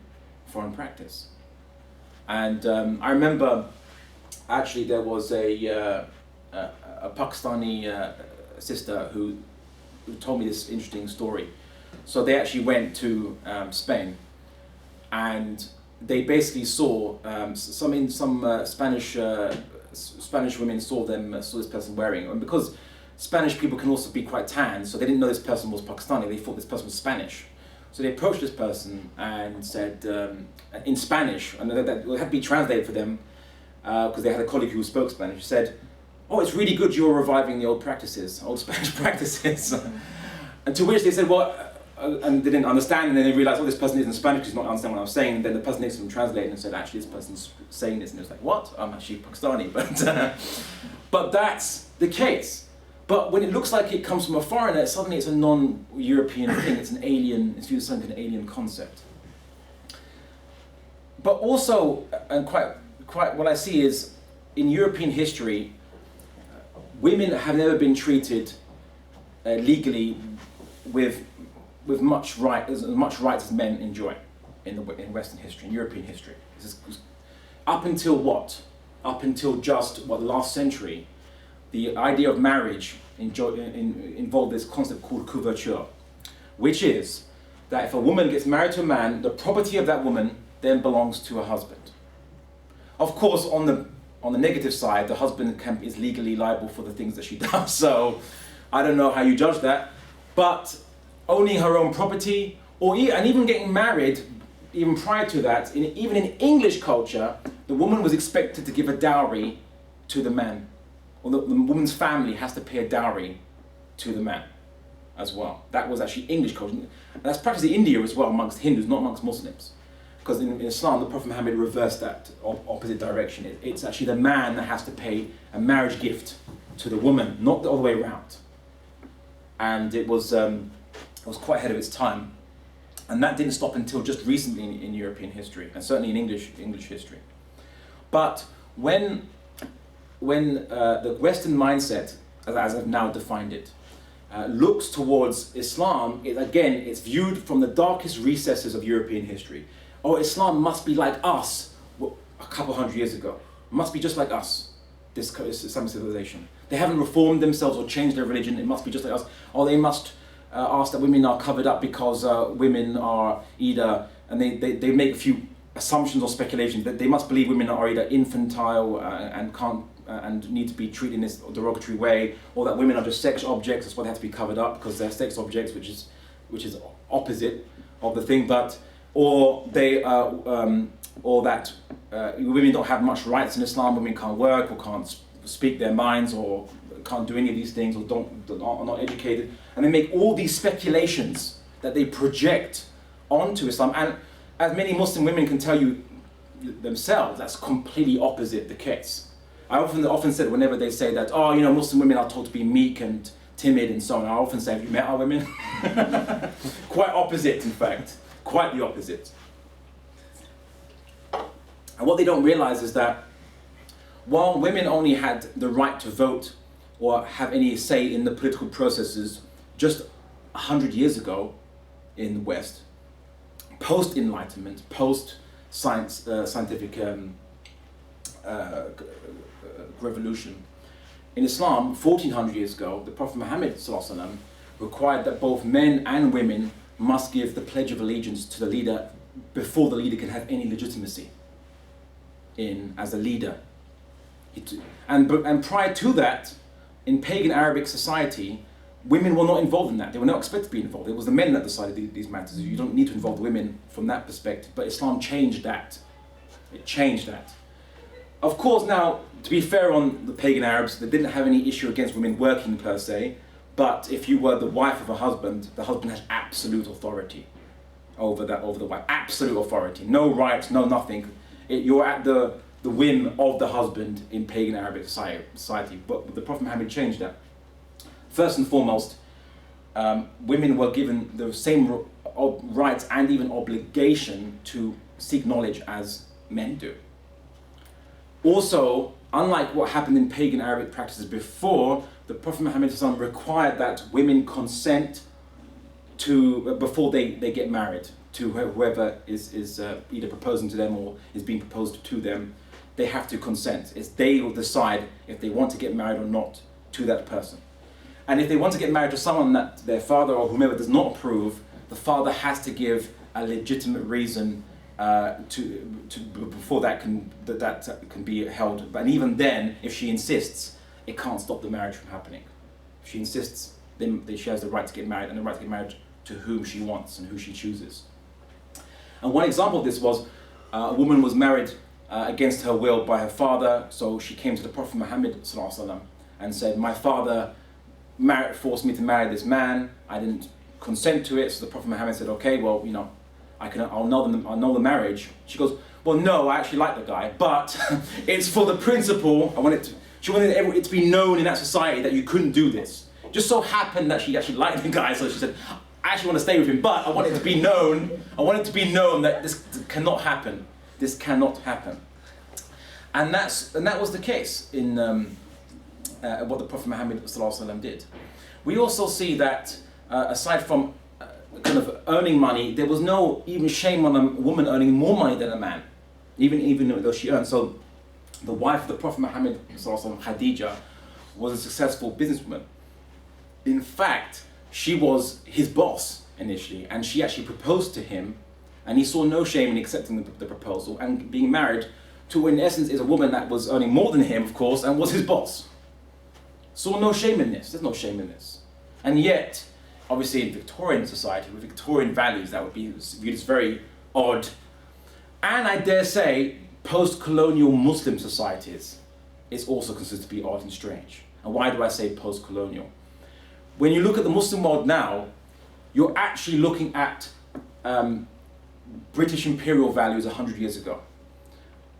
practice. And I remember, actually, there was a Pakistani sister who told me this interesting story. So they actually went to Spain, and they basically saw some Spanish women saw this person wearing, and because Spanish people can also be quite tan, so they didn't know this person was Pakistani. They thought this person was Spanish. So they approached this person and said in Spanish, and that had to be translated for them. because they had a colleague who spoke Spanish, said, "Oh, it's really good you're reviving the old practices, old Spanish practices." And to which they said, "Well," and they didn't understand, and then they realized, "Oh, this person isn't Spanish, because he's not understanding what I'm saying." And then the person next to them translated and said, "Actually, this person's saying this," and it was like, "What? I'm actually Pakistani," but that's the case. But when it looks like it comes from a foreigner, suddenly it's a non-European thing. It's an alien. It's viewed as something an alien concept. But also, and quite what I see is, in European history, women have never been treated legally with much rights as men enjoy in Western history, in European history. Up until what? Up until just the last century, the idea of marriage involved this concept called couverture, which is that if a woman gets married to a man, the property of that woman then belongs to her husband. Of course, on the negative side, the husband is legally liable for the things that she does. So I don't know how you judge that, but owning her own property, and even getting married, even prior to that, even in English culture, the woman was expected to give a dowry to the man, or the woman's family has to pay a dowry to the man as well. That was actually English culture. And that's practiced in India as well, amongst Hindus, not amongst Muslims. Because in Islam, the Prophet Muhammad reversed that opposite direction. It's actually the man that has to pay a marriage gift to the woman, not the other way around. And it was quite ahead of its time. And that didn't stop until just recently in European history, and certainly in English history. But when the Western mindset, as I've now defined it, looks towards Islam, it's viewed from the darkest recesses of European history. Oh, Islam must be like us a couple hundred years ago. It must be just like us, this Islamic civilization. They haven't reformed themselves or changed their religion. It must be just like us. Or they must ask that women are covered up because women are either, and they make a few assumptions or speculations that they must believe women are either infantile and can't and need to be treated in this derogatory way, or that women are just sex objects. That's why they have to be covered up, because they're sex objects, which is opposite of the thing. Or that women don't have much rights in Islam. Women can't work or can't speak their minds or can't do any of these things, or are not educated. And they make all these speculations that they project onto Islam. And as many Muslim women can tell you themselves, that's completely opposite the case. I often said, whenever they say that, Muslim women are told to be meek and timid and so on, I often say, have you met our women? Quite opposite, in fact. Quite the opposite. And what they don't realize is that while women only had the right to vote or have any say in the political processes just 100 years ago in the West, post-Enlightenment, post-scientific revolution, in Islam, 1400 years ago, the Prophet Muhammad ﷺ required that both men and women must give the Pledge of Allegiance to the leader before the leader can have any legitimacy as a leader. And prior to that, in pagan Arabic society, women were not involved in that. They were not expected to be involved. It was the men that decided these matters. You don't need to involve the women from that perspective. But Islam changed that. It changed that. Of course, now, to be fair on the pagan Arabs, they didn't have any issue against women working per se. But if you were the wife of a husband, the husband has absolute authority over the wife. Absolute authority. No rights, no nothing. You're at the whim of the husband in pagan Arabic society. But the Prophet Muhammad changed that. First and foremost, women were given the same rights and even obligation to seek knowledge as men do. Also, unlike what happened in pagan Arabic practices before, the Prophet Muhammad required that women consent before they get married to whoever is either proposing to them or is being proposed to them. They have to consent. They will decide if they want to get married or not to that person. And if they want to get married to someone that their father or whomever does not approve, the father has to give a legitimate reason before that can be held. But even then, if she insists, it can't stop the marriage from happening. If she insists, then she has the right to get married, and the right to get married to whom she wants and who she chooses. And one example of this was a woman was married against her will by her father. So she came to the Prophet Muhammad ﷺ and said, my father forced me to marry this man. I didn't consent to it. So the Prophet Muhammad said, okay, well, you know, I'll know the marriage. She goes, well, no, I actually like the guy, but it's for the principle. She wanted it to be known in that society that you couldn't do this. It just so happened that she actually liked the guy, so she said, I actually want to stay with him, but I want it to be known. I want it to be known that this cannot happen. This cannot happen. And that was the case in what the Prophet Muhammad ﷺ did. We also see that aside from kind of earning money, there was no even shame on a woman earning more money than a man, even though she earned. So the wife of the Prophet Muhammad ﷺ, Khadija, was a successful businesswoman. In fact, she was his boss initially, and she actually proposed to him, and he saw no shame in accepting the proposal and being married to, in essence, is a woman that was earning more than him, of course, and was his boss. Saw no shame in this. There's no shame in this. And yet, obviously in Victorian society, with Victorian values, that would be viewed as very odd. And I dare say, post-colonial Muslim societies is also considered to be odd and strange. And why do I say post-colonial? When you look at the Muslim world now, you're actually looking at British imperial values 100 years ago.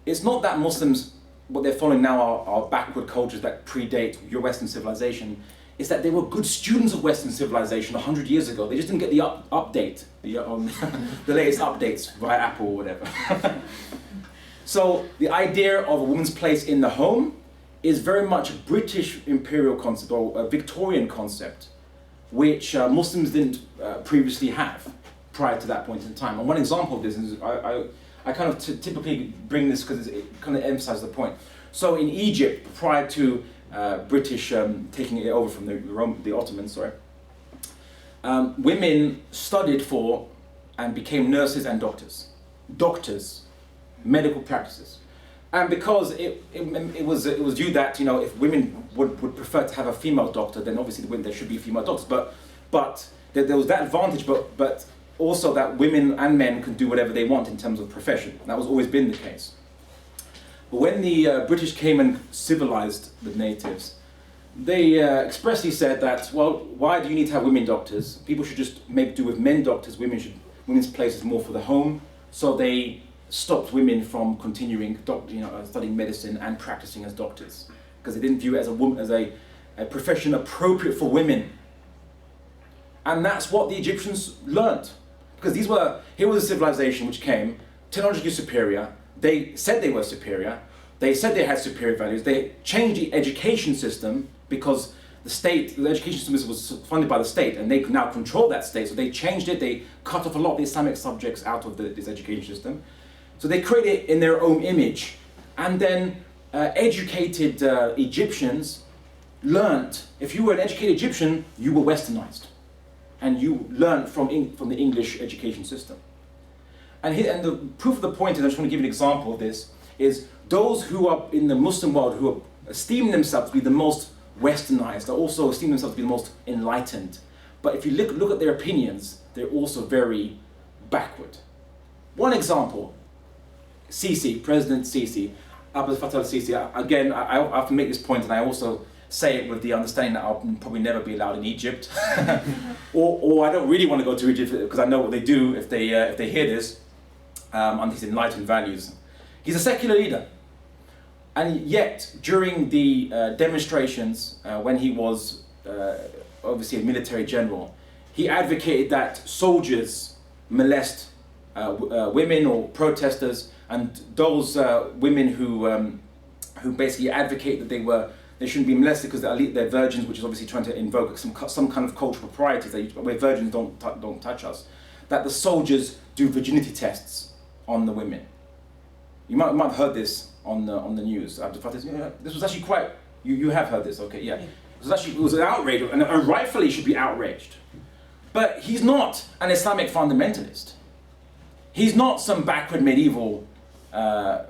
It's not that Muslims, what they're following now are backward cultures that predate your Western civilization. It's that they were good students of Western civilization 100 years ago. They just didn't get the update, the latest updates via Apple or whatever. So the idea of a woman's place in the home is very much a British imperial concept or a Victorian concept, which Muslims didn't previously have prior to that point in time. And one example of this is, I kind of typically bring this because it kind of emphasizes the point. So in Egypt, prior to British taking it over from the Ottomans, women studied for and became nurses and doctors, medical practices. And because it was viewed that, you know, if women would prefer to have a female doctor, then obviously there should be female doctors. But there was that advantage, but also that women and men can do whatever they want in terms of profession. That was always been the case. But when the British came and civilized the natives, they expressly said that, well, why do you need to have women doctors? People should just make do with men doctors. Women's place is more for the home. So they stopped women from continuing studying medicine and practicing as doctors, because they didn't view it as a profession appropriate for women. And that's what the Egyptians learned, because here was a civilization which came technologically superior. They said they were superior. They said they had superior values. They changed the education system because the education system was funded by the state, and they now control that state. So they changed it. They cut off a lot of the Islamic subjects out of this education system. So they created it in their own image. And then educated Egyptians learned, if you were an educated Egyptian, you were westernized. And you learned from the English education system. And the proof of the point, and I just want to give you an example of this, is those who are in the Muslim world who esteem themselves to be the most westernized, are also esteem themselves to be the most enlightened. But if you look at their opinions, they're also very backward. One example, President Sisi, Abdul al-Sisi. Again, I have to make this point, and I also say it with the understanding that I'll probably never be allowed in Egypt, or I don't really want to go to Egypt because I know what they do if they hear this, on these enlightened values. He's a secular leader, and yet during the demonstrations, when he was obviously a military general, he advocated that soldiers molest women or protesters, and those women who basically advocate that they shouldn't be molested because they're virgins, which is obviously trying to invoke some kind of cultural propriety, where virgins don't touch us. That the soldiers do virginity tests on the women. You might have heard this on the news. This was actually quite. You have heard this, okay? Yeah. It was an outrage, and rightfully should be outraged. But he's not an Islamic fundamentalist. He's not some backward medieval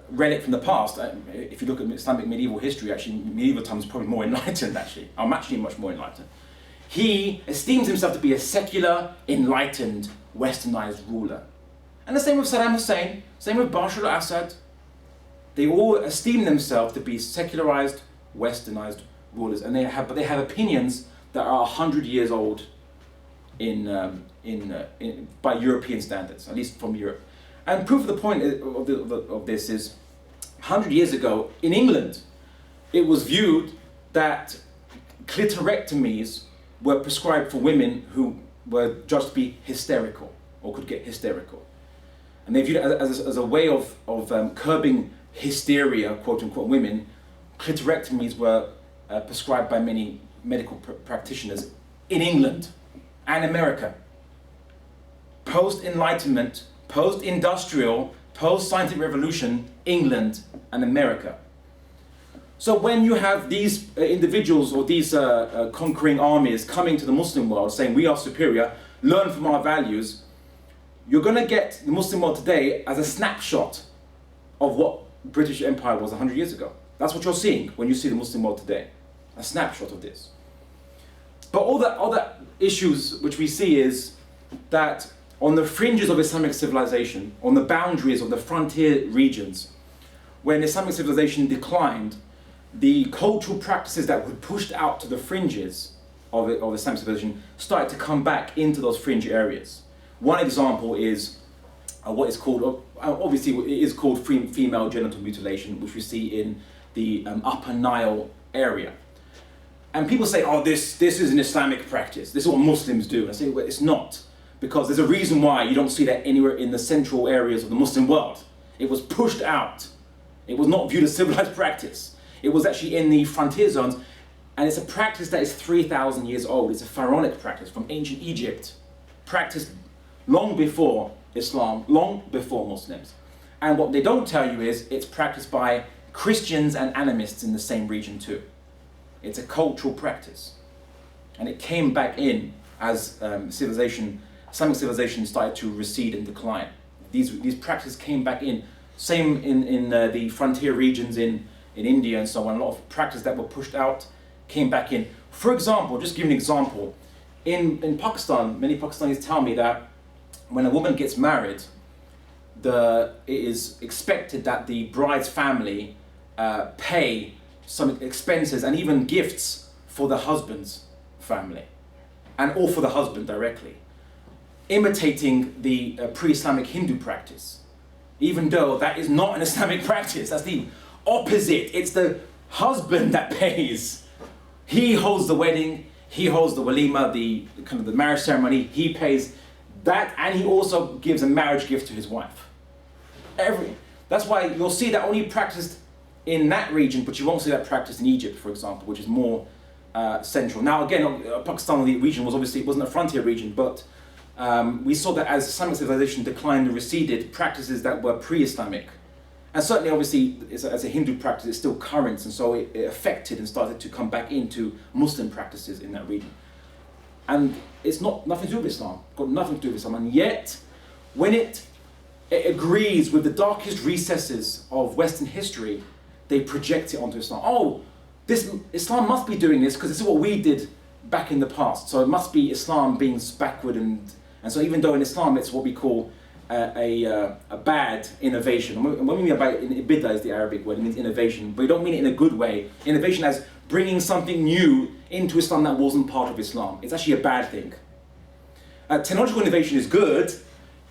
relic from the past. If you look at Islamic medieval history, actually, medieval times are probably more enlightened, actually. I'm actually much more enlightened. He esteems himself to be a secular, enlightened, westernized ruler. And the same with Saddam Hussein, same with Bashar al-Assad. they all esteem themselves to be secularized, westernized rulers, and they have opinions that are 100 years old by European standards, at least from Europe. And proof of the point of this is 100 years ago in England, it was viewed that clitorectomies were prescribed for women who were judged to be hysterical or could get hysterical. And they viewed it as a way of curbing hysteria, quote unquote, women. Clitorectomies were prescribed by many medical practitioners in England and America. Post-Enlightenment, post-industrial, post-scientific revolution, England and America. So when you have these individuals or these conquering armies coming to the Muslim world saying we are superior, learn from our values, you're going to get the Muslim world today as a snapshot of what British Empire was 100 years ago. That's what you're seeing when you see the Muslim world today, a snapshot of this. But all the issues which we see is that on the fringes of Islamic civilization, on the boundaries of the frontier regions, when Islamic civilization declined, the cultural practices that were pushed out to the fringes of Islamic civilization started to come back into those fringe areas. One example is what is called, obviously it is called female genital mutilation, which we see in the Upper Nile area. And people say, oh, this is an Islamic practice. This is what Muslims do. And I say, well, it's not. Because there's a reason why you don't see that anywhere in the central areas of the Muslim world. It was pushed out. It was not viewed as civilized practice. It was actually in the frontier zones. And it's a practice that is 3,000 years old. It's a pharaonic practice from ancient Egypt. Practiced long before Islam, long before Muslims. And what they don't tell you is it's practiced by Christians and animists in the same region too. It's a cultural practice. And it came back in as Islamic civilization started to recede and decline. These practices came back in. Same in the frontier regions in India and so on. A lot of practices that were pushed out came back in. For example, just give an example. In Pakistan, many Pakistanis tell me that when a woman gets married, it is expected that the bride's family pay some expenses and even gifts for the husband's family, or for the husband directly, imitating the pre-Islamic Hindu practice, even though that is not an Islamic practice. That's the opposite. It's the husband that pays. He holds the wedding, he holds the walima, the marriage ceremony, he pays that, and he also gives a marriage gift to his wife. That's why you'll see that only practiced in that region, but you won't see that practiced in Egypt, for example, which is more central. Now again, Pakistan, the region it wasn't a frontier region, but we saw that as Islamic civilization declined and receded, practices that were pre-Islamic, and certainly obviously as a Hindu practice, it's still current, and so it affected and started to come back into Muslim practices in that region. And it's nothing to do with Islam, got nothing to do with Islam, and yet when it agrees with the darkest recesses of Western history, they project it onto Islam. Oh, Islam must be doing this because this is what we did back in the past. So it must be Islam being backward, and so even though in Islam it's what we call a bad innovation. And what we mean by bid'ah is the Arabic word. It means innovation, but we don't mean it in a good way. Innovation as bringing something new into Islam that wasn't part of Islam. It's actually a bad thing. Technological innovation is good.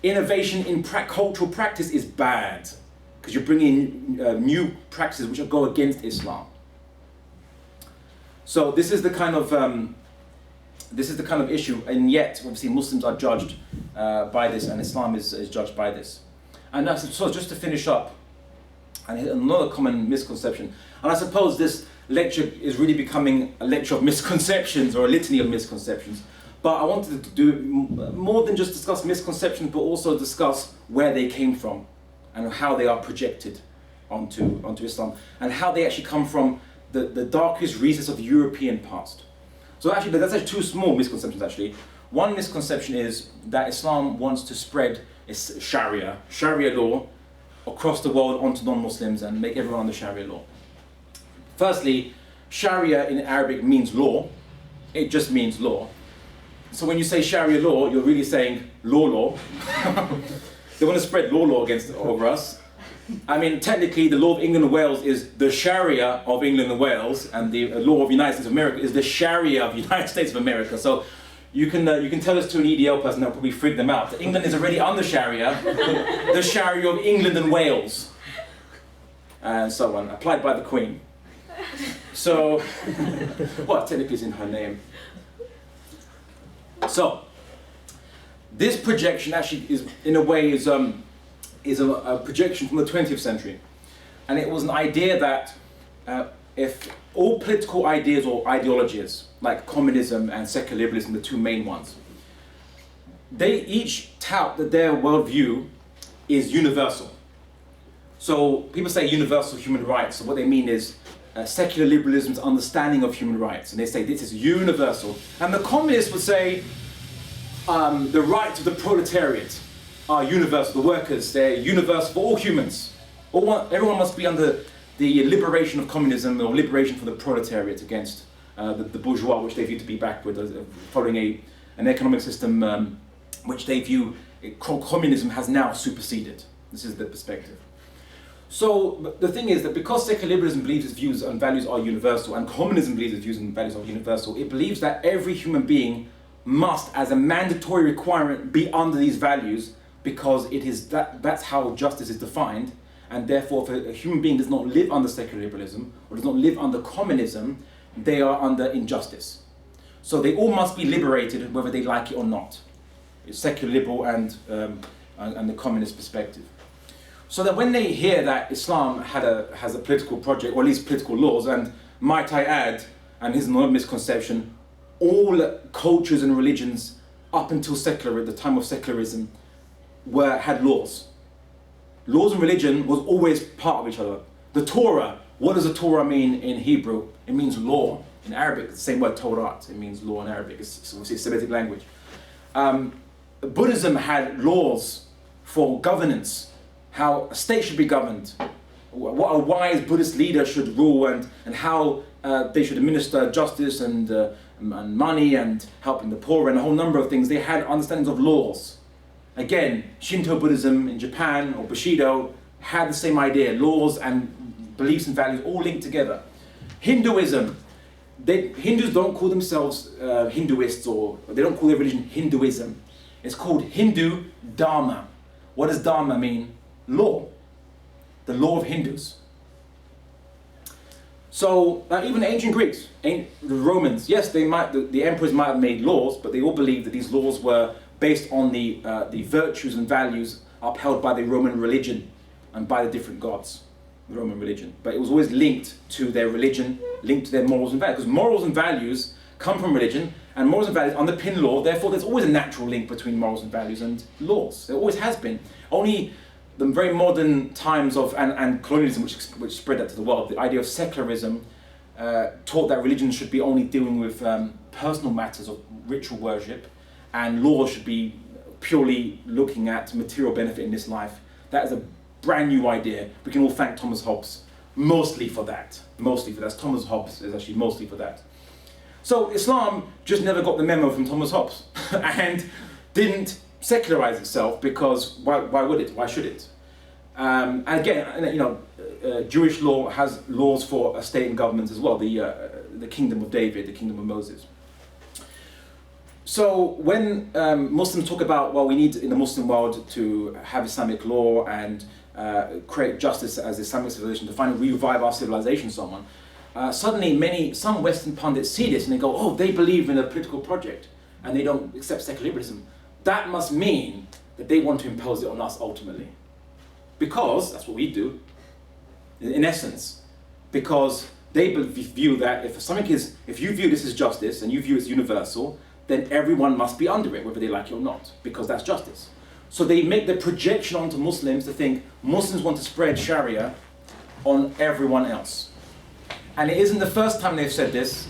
Innovation in cultural practice is bad, because you're bringing new practices which go against Islam. So this is the kind of issue, and yet obviously Muslims are judged by this, and Islam is judged by this. And so just to finish up, and another common misconception, and I suppose this lecture is really becoming a lecture of misconceptions or a litany of misconceptions. But I wanted to do more than just discuss misconceptions, but also discuss where they came from and how they are projected onto Islam, and how they actually come from the darkest recesses of the European past. So actually, that's actually two small misconceptions actually. One misconception is that Islam wants to spread its Sharia law across the world onto non-Muslims and make everyone under Sharia law. Firstly, Sharia in Arabic means law. It just means law. So when you say Sharia law, you're really saying law. They want to spread law over us. I mean, technically, the law of England and Wales is the Sharia of England and Wales, and the law of the United States of America is the Sharia of the United States of America. So you can tell this to an EDL person, that'll probably freak them out. England is already under Sharia, the Sharia of England and Wales, and so on, applied by the Queen. So, well, technically it's in her name. So, this projection actually is, in a way, is a projection from the 20th century. And it was an idea that if all political ideas or ideologies, like communism and secularism, the two main ones, they each tout that their worldview is universal. So people say universal human rights, so what they mean is secular liberalism's understanding of human rights, and they say this is universal. And the communists would say the rights of the proletariat are universal, the workers, they're universal for all humans. Everyone must be under the liberation of communism or liberation for the proletariat against the bourgeois, which they view to be backward, following an economic system which they view communism has now superseded. This is the perspective. So the thing is that because secular liberalism believes its views and values are universal, and communism believes its views and values are universal, it believes that every human being must, as a mandatory requirement, be under these values, because it is that's how justice is defined. And therefore, if a human being does not live under secular liberalism or does not live under communism, they are under injustice. So they all must be liberated, whether they like it or not. It's secular liberal and the communist perspective. So that when they hear that Islam has a political project, or at least political laws, and might I add, and here's another misconception, all cultures and religions up until the time of secularism had laws. Laws and religion was always part of each other. The Torah, what does the Torah mean in Hebrew? It means law. In Arabic, it's the same word, Torah. It means law in Arabic. It's obviously a Semitic language. Buddhism had laws for governance, how a state should be governed, what a wise Buddhist leader should rule, and how they should administer justice and money and helping the poor and a whole number of things. They had understandings of laws. Again, Shinto Buddhism in Japan or Bushido had the same idea, laws and beliefs and values all linked together. Hinduism, Hindus don't call themselves Hinduists, or they don't call their religion Hinduism. It's called Hindu Dharma. What does Dharma mean? Law. The law of Hindus. So even ancient Greeks, the Romans, yes, the emperors might have made laws, but they all believed that these laws were based on the virtues and values upheld by the Roman religion and by the different gods, the Roman religion. But it was always linked to their religion, linked to their morals and values. Because morals and values come from religion, and morals and values underpin law. Therefore, there's always a natural link between morals and values and laws. There always has been. Only the very modern times of and colonialism, which spread that to the world, the idea of secularism taught that religion should be only dealing with personal matters of ritual worship, and law should be purely looking at material benefit in this life. That is a brand new idea. We can all thank Thomas Hobbes mostly for that. Mostly for that. Thomas Hobbes is actually mostly for that. So Islam just never got the memo from Thomas Hobbes and didn't secularize itself, because why would it? Why should it? And again, Jewish law has laws for a state and government as well. The kingdom of David, the kingdom of Moses. So when Muslims talk about, well, we need in the Muslim world to have Islamic law and create justice as Islamic civilization to finally revive our civilization, so on, suddenly some Western pundits see this and they go, oh, they believe in a political project and they don't accept secularism. That must mean that they want to impose it on us ultimately. Because that's what we do, in essence. Because they view that if you view this as justice and you view it as universal, then everyone must be under it, whether they like it or not, because that's justice. So they make the projection onto Muslims to think Muslims want to spread Sharia on everyone else. And it isn't the first time they've said this.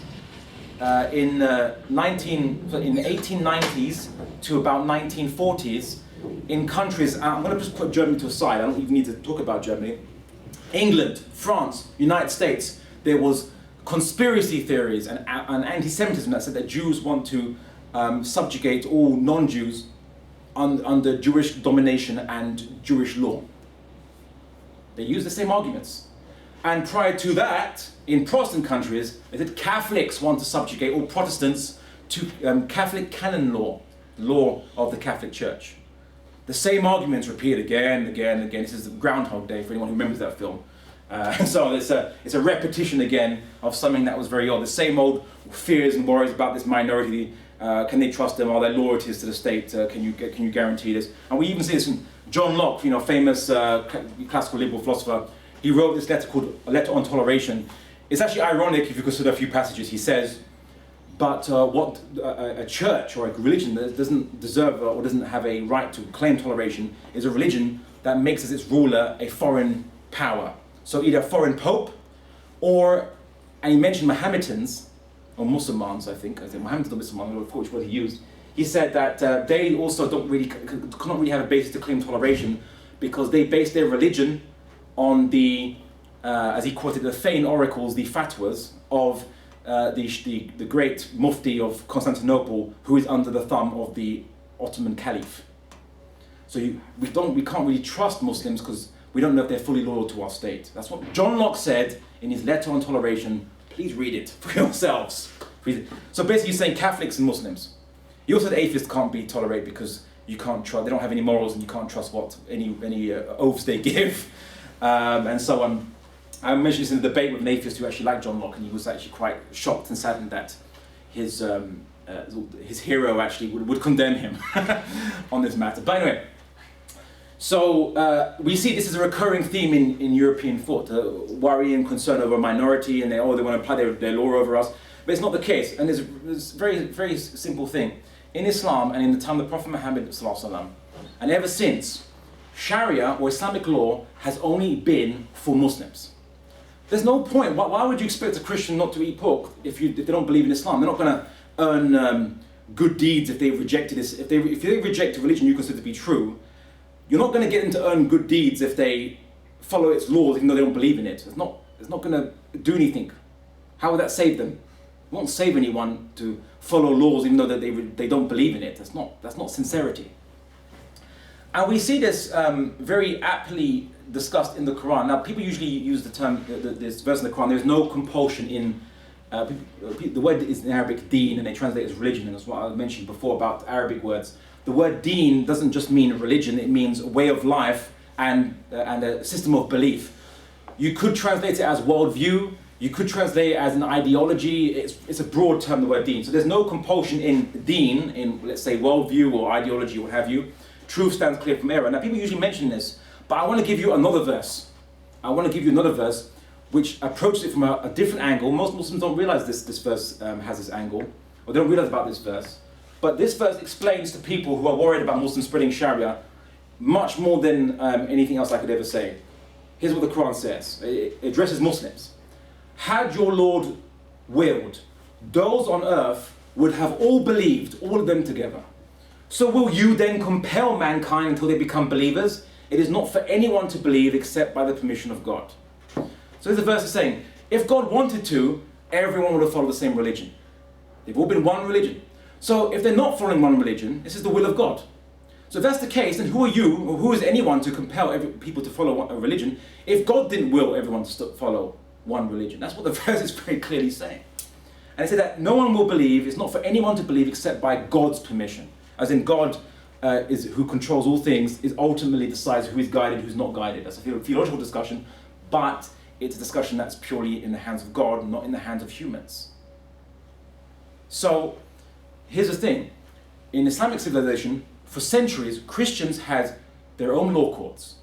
In the 1890s to about 1940s, in countries, I'm going to just put Germany to a side, I don't even need to talk about Germany. England, France, United States, there was conspiracy theories and anti-Semitism that said that Jews want to subjugate all non-Jews under Jewish domination and Jewish law. They use the same arguments. And prior to that, in Protestant countries, they said Catholics want to subjugate all Protestants to Catholic canon law of the Catholic Church. The same arguments repeated again and again and again. This is Groundhog Day for anyone who remembers that film. So it's a repetition again of something that was very old. The same old fears and worries about this minority. Can they trust them? Are they loyalties to the state? Can you guarantee this? And we even see this in John Locke, famous classical liberal philosopher. He wrote this letter called A Letter on Toleration. It's actually ironic if you consider a few passages. He says, but what a church or a religion that doesn't deserve or doesn't have a right to claim toleration is a religion that makes as its ruler a foreign power. So either a foreign pope or, and he mentioned Mohammedans, or Muslims, I think. I said Mohammedans or Muslims, of course, what he used. He said that they also cannot really have a basis to claim toleration because they base their religion on the, as he quoted, the Fain oracles, the fatwas of the great Mufti of Constantinople, who is under the thumb of the Ottoman Caliph. So we can't really trust Muslims because we don't know if they're fully loyal to our state. That's what John Locke said in his Letter on Toleration. Please read it for yourselves. So basically he's saying Catholics and Muslims. He also said atheists can't be tolerated because you can't trust, they don't have any morals and you can't trust what any oaths they give, and so on. I mentioned this in a debate with an atheist who actually liked John Locke, and he was actually quite shocked and saddened that his hero actually would condemn him on this matter. But anyway, so we see this as a recurring theme in European thought, worry and concern over a minority, and they want to apply their law over us. But it's not the case, and there's a very, very simple thing. In Islam and in the time of the Prophet Muhammad ﷺ, and ever since, Sharia or Islamic law has only been for Muslims. There's no point. Why would you expect a Christian not to eat pork if they don't believe in Islam? They're not going to earn good deeds if they rejected this. If they reject a religion you consider to be true, you're not going to get them to earn good deeds if they follow its laws even though they don't believe in it. It's not going to do anything. How would that save them? It won't save anyone to follow laws even though they don't believe in it. That's not sincerity. And we see this very aptly discussed in the Quran. Now, people usually use the term, this verse in the Quran, there's no compulsion in, the word is in Arabic deen, and they translate it as religion, and that's what I mentioned before about Arabic words. The word deen doesn't just mean religion, it means a way of life and a system of belief. You could translate it as worldview, you could translate it as an ideology. It's a broad term, the word deen. So there's no compulsion in deen, in let's say worldview or ideology, what have you. Truth stands clear from error. Now people usually mention this, but I want to give you another verse. Which approaches it from a different angle. Most Muslims don't realize this verse has this angle, or they don't realize about this verse. But this verse explains to people who are worried about Muslims spreading Sharia much more than anything else I could ever say. Here's what the Quran says. It addresses Muslims. Had your Lord willed, those on earth would have all believed, all of them together. So will you then compel mankind until they become believers? It is not for anyone to believe except by the permission of God. So the verse is saying, if God wanted to, everyone would have followed the same religion. They've all been one religion. So if they're not following one religion, this is the will of God. So if that's the case, then who are you, or who is anyone to compel people to follow a religion if God didn't will everyone to follow one religion? That's what the verse is very clearly saying. And it said that no one will believe, it's not for anyone to believe except by God's permission. As in God who controls all things, is ultimately decides who is guided, who's not guided. That's a theological discussion, but it's a discussion that's purely in the hands of God, not in the hands of humans. So, here's the thing. In Islamic civilization, for centuries, Christians had their own law courts.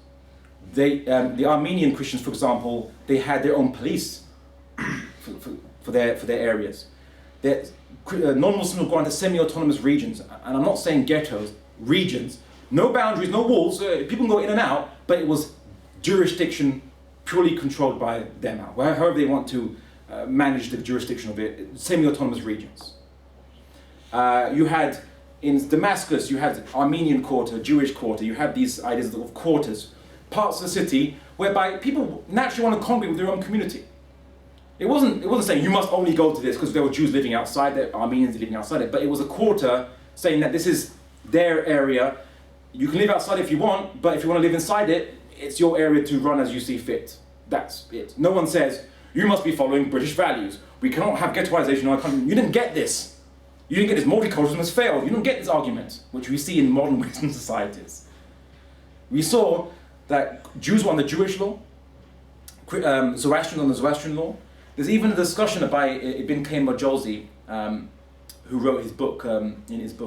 The Armenian Christians, for example, they had their own police for their areas. Non-Muslims were granted semi-autonomous regions, and I'm not saying ghettos, regions. No boundaries, no walls, people can go in and out, but it was jurisdiction purely controlled by them, however they want to manage the jurisdiction of it, semi-autonomous regions. You had, in Damascus, you had Armenian quarter, Jewish quarter, you had these ideas of quarters, parts of the city whereby people naturally want to congregate with their own community. It wasn't saying you must only go to this because there were Jews living outside it, Armenians living outside it, but it was a quarter saying that this is their area. You can live outside if you want, but if you want to live inside it, it's your area to run as you see fit. That's it. No one says, you must be following British values. We cannot have ghettoization in our country. You didn't get this. You didn't get this. Multiculturalism has failed. You don't get this argument, which we see in modern Western societies. We saw that Jews were under Jewish law, Zoroastrians under Zoroastrian law. There's even a discussion by Ibn Qayyim al-Jawzi, who wrote his book, I think it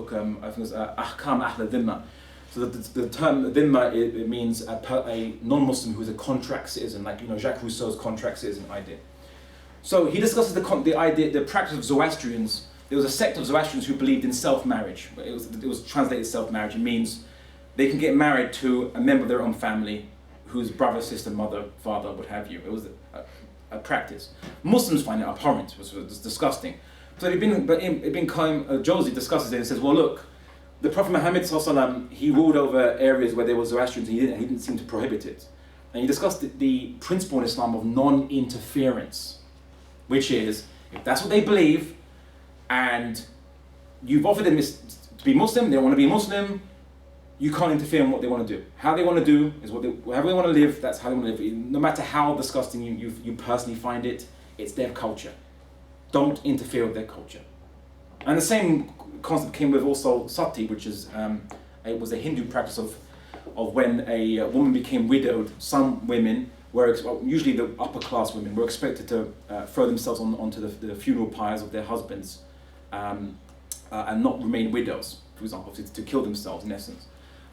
was Ahkam Ahl Dhimma. So the term Dhimma, it means a non-Muslim who is a contract citizen, like Jacques Rousseau's contract citizen idea. So he discusses the practice of Zoroastrians. There was a sect of Zoroastrians who believed in self-marriage. It was translated self-marriage. It means they can get married to a member of their own family, whose brother, sister, mother, father, what have you. It was a practice. Muslims find it abhorrent. It was disgusting. So Ibn Qayyim al-Jawzi discusses it and says, well, look, the Prophet Muhammad ﷺ, he ruled over areas where there were Zoroastrians and he didn't seem to prohibit it. And he discussed the principle in Islam of non-interference, which is, if that's what they believe, and you've offered them to be Muslim, they don't want to be Muslim, you can't interfere in what they want to do. How they want to do is however they want to live, that's how they want to live. No matter how disgusting you personally find it, it's their culture. Don't interfere with their culture. And the same concept came with also sati, which is it was a Hindu practice of when a woman became widowed. Some women were, usually the upper class women, were expected to throw themselves onto the funeral pyres of their husbands and not remain widows, for example, to kill themselves in essence.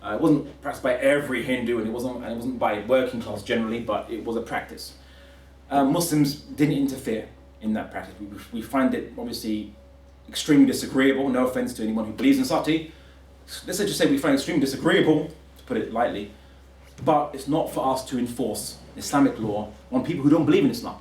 It wasn't practiced by every Hindu, and it wasn't by working class generally, but it was a practice. Muslims didn't interfere in that practice. We find it obviously extremely disagreeable. No offense to anyone who believes in sati. Let's just say we find it extremely disagreeable, to put it lightly, but it's not for us to enforce Islamic law on people who don't believe in Islam.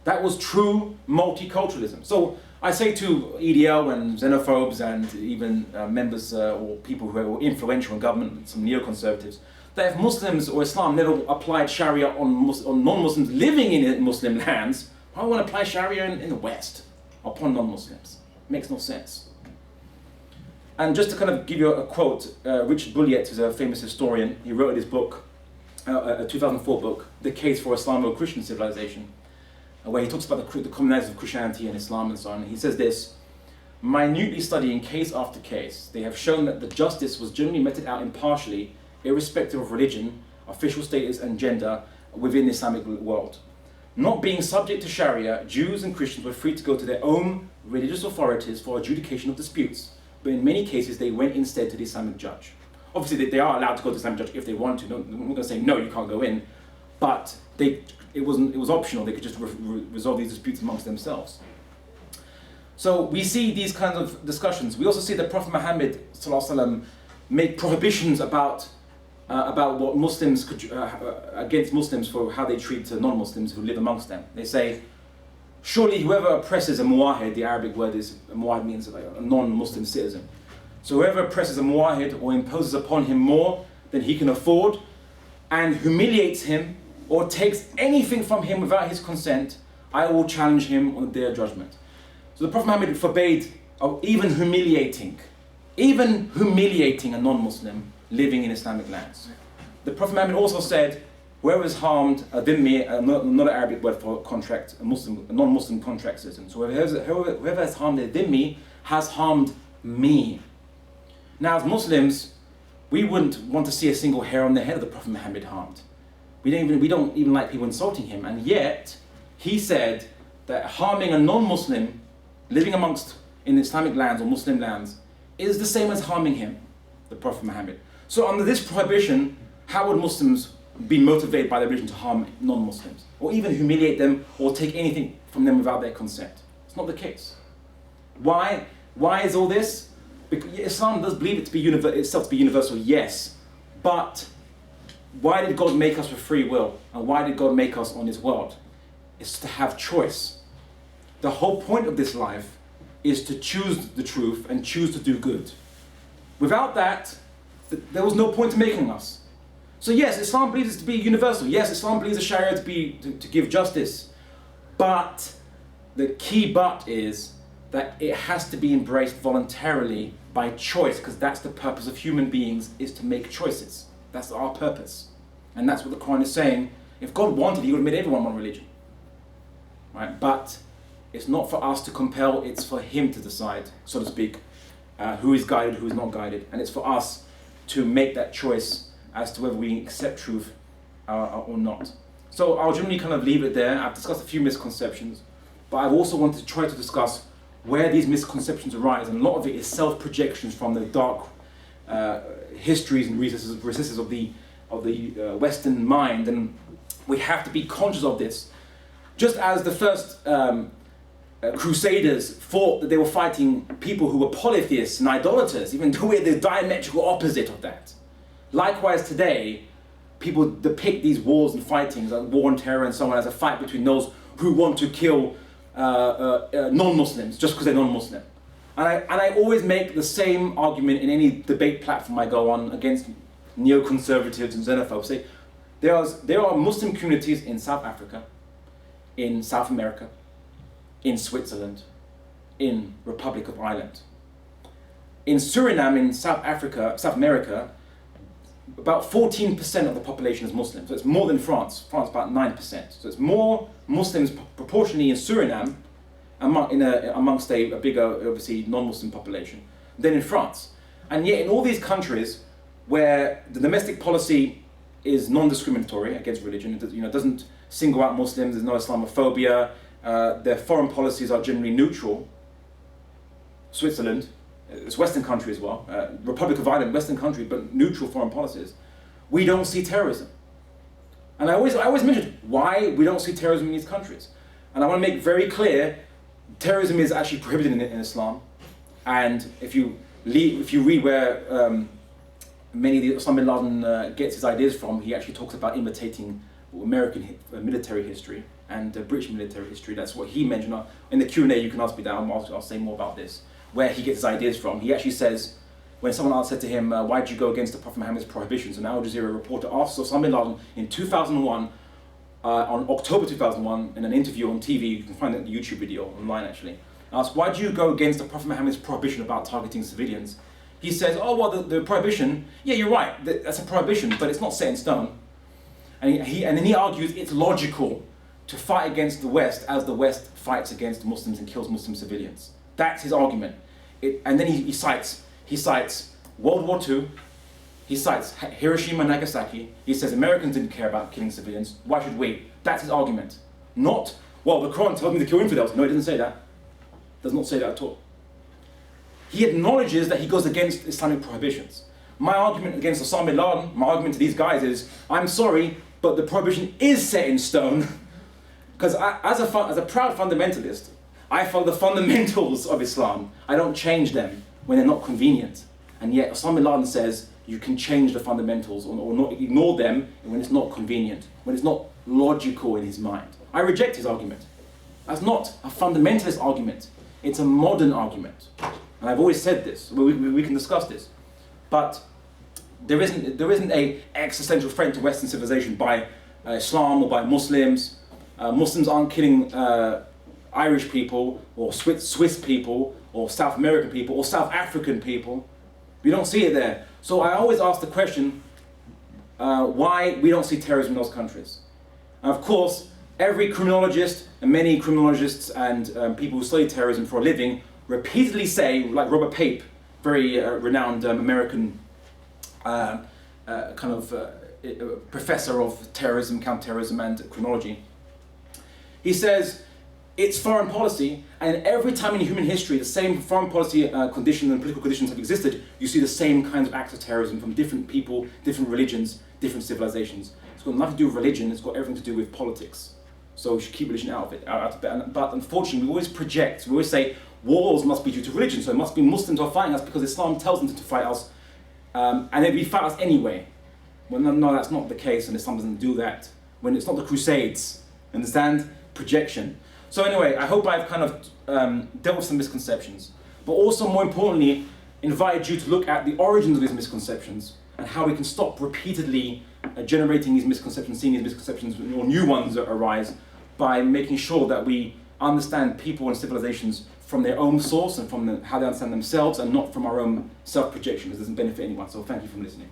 That was true multiculturalism. So I say to EDL and xenophobes and even members or people who are influential in government, some neoconservatives, that if Muslims or Islam never applied Sharia on non-Muslims living in Muslim lands, why would I want to apply Sharia in the West upon non-Muslims? It makes no sense. And just to kind of give you a quote, Richard Bulliet is a famous historian. He wrote his book, a 2004 book, The Case for Islamo-Christian Civilization, where he talks about the commonalities of Christianity and Islam and so on. He says this: minutely studying case after case, they have shown that the justice was generally meted out impartially, irrespective of religion, official status and gender within the Islamic world. Not being subject to Sharia, Jews and Christians were free to go to their own religious authorities for adjudication of disputes, but in many cases they went instead to the Islamic judge. Obviously they are allowed to go to the Islamic judge if they want to. No, I'm not going to say no, you can't go in, but it was optional. They could just resolve these disputes amongst themselves. So we see these kinds of discussions. We also see that Prophet Muhammad ﷺ made prohibitions about what Muslims could against Muslims for how they treat non-Muslims who live amongst them. They say, surely whoever oppresses a muwahid, the Arabic word is muwahid means like a non-Muslim citizen. So whoever oppresses a muwahid or imposes upon him more than he can afford, and humiliates him or takes anything from him without his consent, I will challenge him on the day of judgment. So the Prophet Muhammad forbade even humiliating a non-Muslim living in Islamic lands. The Prophet Muhammad also said, whoever has harmed a dhimmi, not an Arabic word for contract, a non-Muslim contract citizen. So whoever has harmed a dhimmi has harmed me. Now as Muslims, we wouldn't want to see a single hair on the head of the Prophet Muhammad harmed. We don't even like people insulting him, and yet he said that harming a non-Muslim living in Islamic lands or Muslim lands is the same as harming him, the Prophet Muhammad. So under this prohibition, how would Muslims be motivated by their religion to harm non-Muslims, or even humiliate them, or take anything from them without their consent? It's not the case. Why? Why is all this? Because Islam does believe itself to be universal, yes, but why did God make us with free will? And why did God make us on His world? It's to have choice. The whole point of this life is to choose the truth and choose to do good. Without that, there was no point in making us. So yes, Islam believes it to be universal. Yes, Islam believes the Sharia to give justice. But the key but is that it has to be embraced voluntarily by choice, because that's the purpose of human beings, is to make choices. That's our purpose. And that's what the Quran is saying. If God wanted, he would have made everyone one religion. Right? But it's not for us to compel, it's for him to decide, so to speak, who is guided, who is not guided. And it's for us to make that choice as to whether we accept truth or not. So I'll generally kind of leave it there. I've discussed a few misconceptions, but I've also wanted to try to discuss where these misconceptions arise, and a lot of it is self-projections from the dark histories and recesses of the Western mind, and we have to be conscious of this. Just as the first Crusaders thought that they were fighting people who were polytheists and idolaters, even though we're the diametrical opposite of that. Likewise today, people depict these wars and fightings, like war on terror and so on, as a fight between those who want to kill non-Muslims just because they're non-Muslim. And I always make the same argument in any debate platform I go on against neoconservatives and xenophobes. Say, there are Muslim communities in South Africa, in South America, in Switzerland, in Republic of Ireland. In Suriname, in South America, about 14% of the population is Muslim. So it's more than France. France about 9%. So it's more Muslims proportionally in Suriname amongst a bigger, obviously, non-Muslim population than in France. And yet in all these countries where the domestic policy is non-discriminatory against religion, it doesn't single out Muslims, there's no Islamophobia, their foreign policies are generally neutral. Switzerland, it's a Western country as well, Republic of Ireland, Western country, but neutral foreign policies. We don't see terrorism. And I always mention why we don't see terrorism in these countries. And I want to make very clear, terrorism is actually prohibited in Islam. And if you read where many of the Osama bin Laden gets his ideas from, he actually talks about imitating American military history and British military history. That's what he mentioned. In the Q&A, you can ask me that. I'll say more about this, where he gets his ideas from. He actually says, when someone else said to him, why did you go against the Prophet Muhammad's prohibitions? An Al Jazeera reporter asked Osama bin Laden in 2001, on October 2001, in an interview on TV, you can find that YouTube video online actually, asked, why do you go against the Prophet Muhammad's prohibition about targeting civilians? He says, oh, well, the prohibition, yeah, you're right, that's a prohibition, but it's not set in stone. And then he argues it's logical to fight against the West as the West fights against Muslims and kills Muslim civilians. That's his argument. And then he cites World War II, he cites Hiroshima and Nagasaki, he says Americans didn't care about killing civilians, why should we? That's his argument. Not, well, the Quran tells me to kill infidels. No, it doesn't say that. It does not say that at all. He acknowledges that he goes against Islamic prohibitions. My argument against Osama bin Laden, my argument to these guys is, I'm sorry, but the prohibition is set in stone. Because as a proud fundamentalist, I follow the fundamentals of Islam. I don't change them when they're not convenient. And yet Osama bin Laden says you can change the fundamentals or not ignore them when it's not convenient, when it's not logical in his mind. I reject his argument. That's not a fundamentalist argument. It's a modern argument. And I've always said this. We can discuss this. But there isn't a existential threat to Western civilization by Islam or by Muslims. Muslims aren't killing Irish people or Swiss people or South American people or South African people. We don't see it there. So I always ask the question, why we don't see terrorism in those countries. And of course, every criminologist and many criminologists and people who study terrorism for a living repeatedly say, like Robert Pape, very renowned American professor of terrorism, counterterrorism and criminology, he says, it's foreign policy, and every time in human history the same foreign policy conditions and political conditions have existed, you see the same kinds of acts of terrorism from different people, different religions, different civilizations. It's got nothing to do with religion, it's got everything to do with politics. So we should keep religion out of it. But unfortunately, we always project, we always say, wars must be due to religion, so it must be Muslims who are fighting us because Islam tells them to fight us, and they fight us anyway. Well, no, that's not the case, and Islam doesn't do that. When it's not the Crusades, understand? Projection. So anyway, I hope I've kind of dealt with some misconceptions, but also more importantly, invited you to look at the origins of these misconceptions and how we can stop repeatedly generating these misconceptions, seeing these misconceptions or new ones that arise by making sure that we understand people and civilizations from their own source and from how they understand themselves and not from our own self-projection, because it doesn't benefit anyone. So thank you for listening.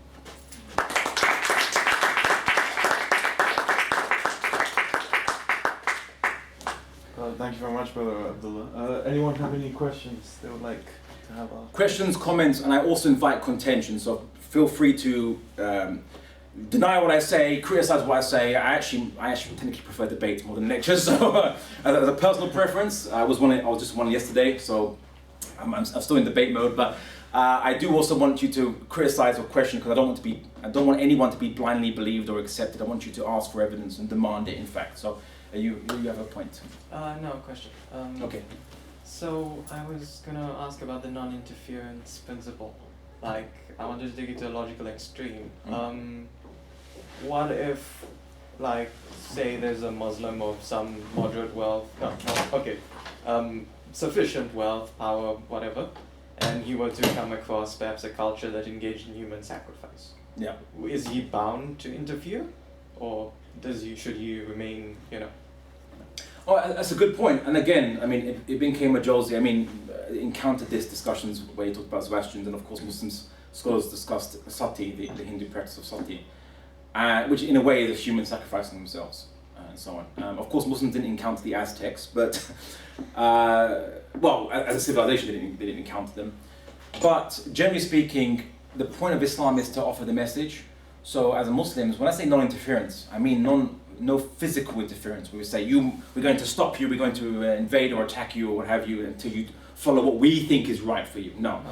Thank you very much, Brother Abdullah. Anyone have any questions they would like to have asked? Questions, comments, and I also invite contention, so feel free to deny what I say, criticize what I say. I actually technically prefer debates more than lectures, so as a personal preference, I was just one yesterday, so I'm still in debate mode, but I do also want you to criticize or question, because I don't want anyone to be blindly believed or accepted. I want you to ask for evidence and demand it, in fact. So you have a point? No, question. Okay. So I was gonna ask about the non-interference principle. Like, I wanted to take it to a logical extreme. What if, like, say there's a Muslim of some moderate wealth, sufficient wealth, power, whatever, and he were to come across perhaps a culture that engaged in human sacrifice? Yeah. Is he bound to interfere, or should he remain, Oh, that's a good point. And again, I mean, Ibn Qayyim encountered these discussions where he talked about Zoroastrians, and of course Muslims scholars discussed sati, the Hindu practice of sati, which in a way is a human sacrificing themselves, and so on. Of course Muslims didn't encounter the Aztecs, but, as a civilization they didn't encounter them. But generally speaking, the point of Islam is to offer the message. So as Muslims, when I say non-interference, I mean no physical interference. We would say, we're going to stop you, we're going to invade or attack you or what have you until you follow what we think is right for you. No.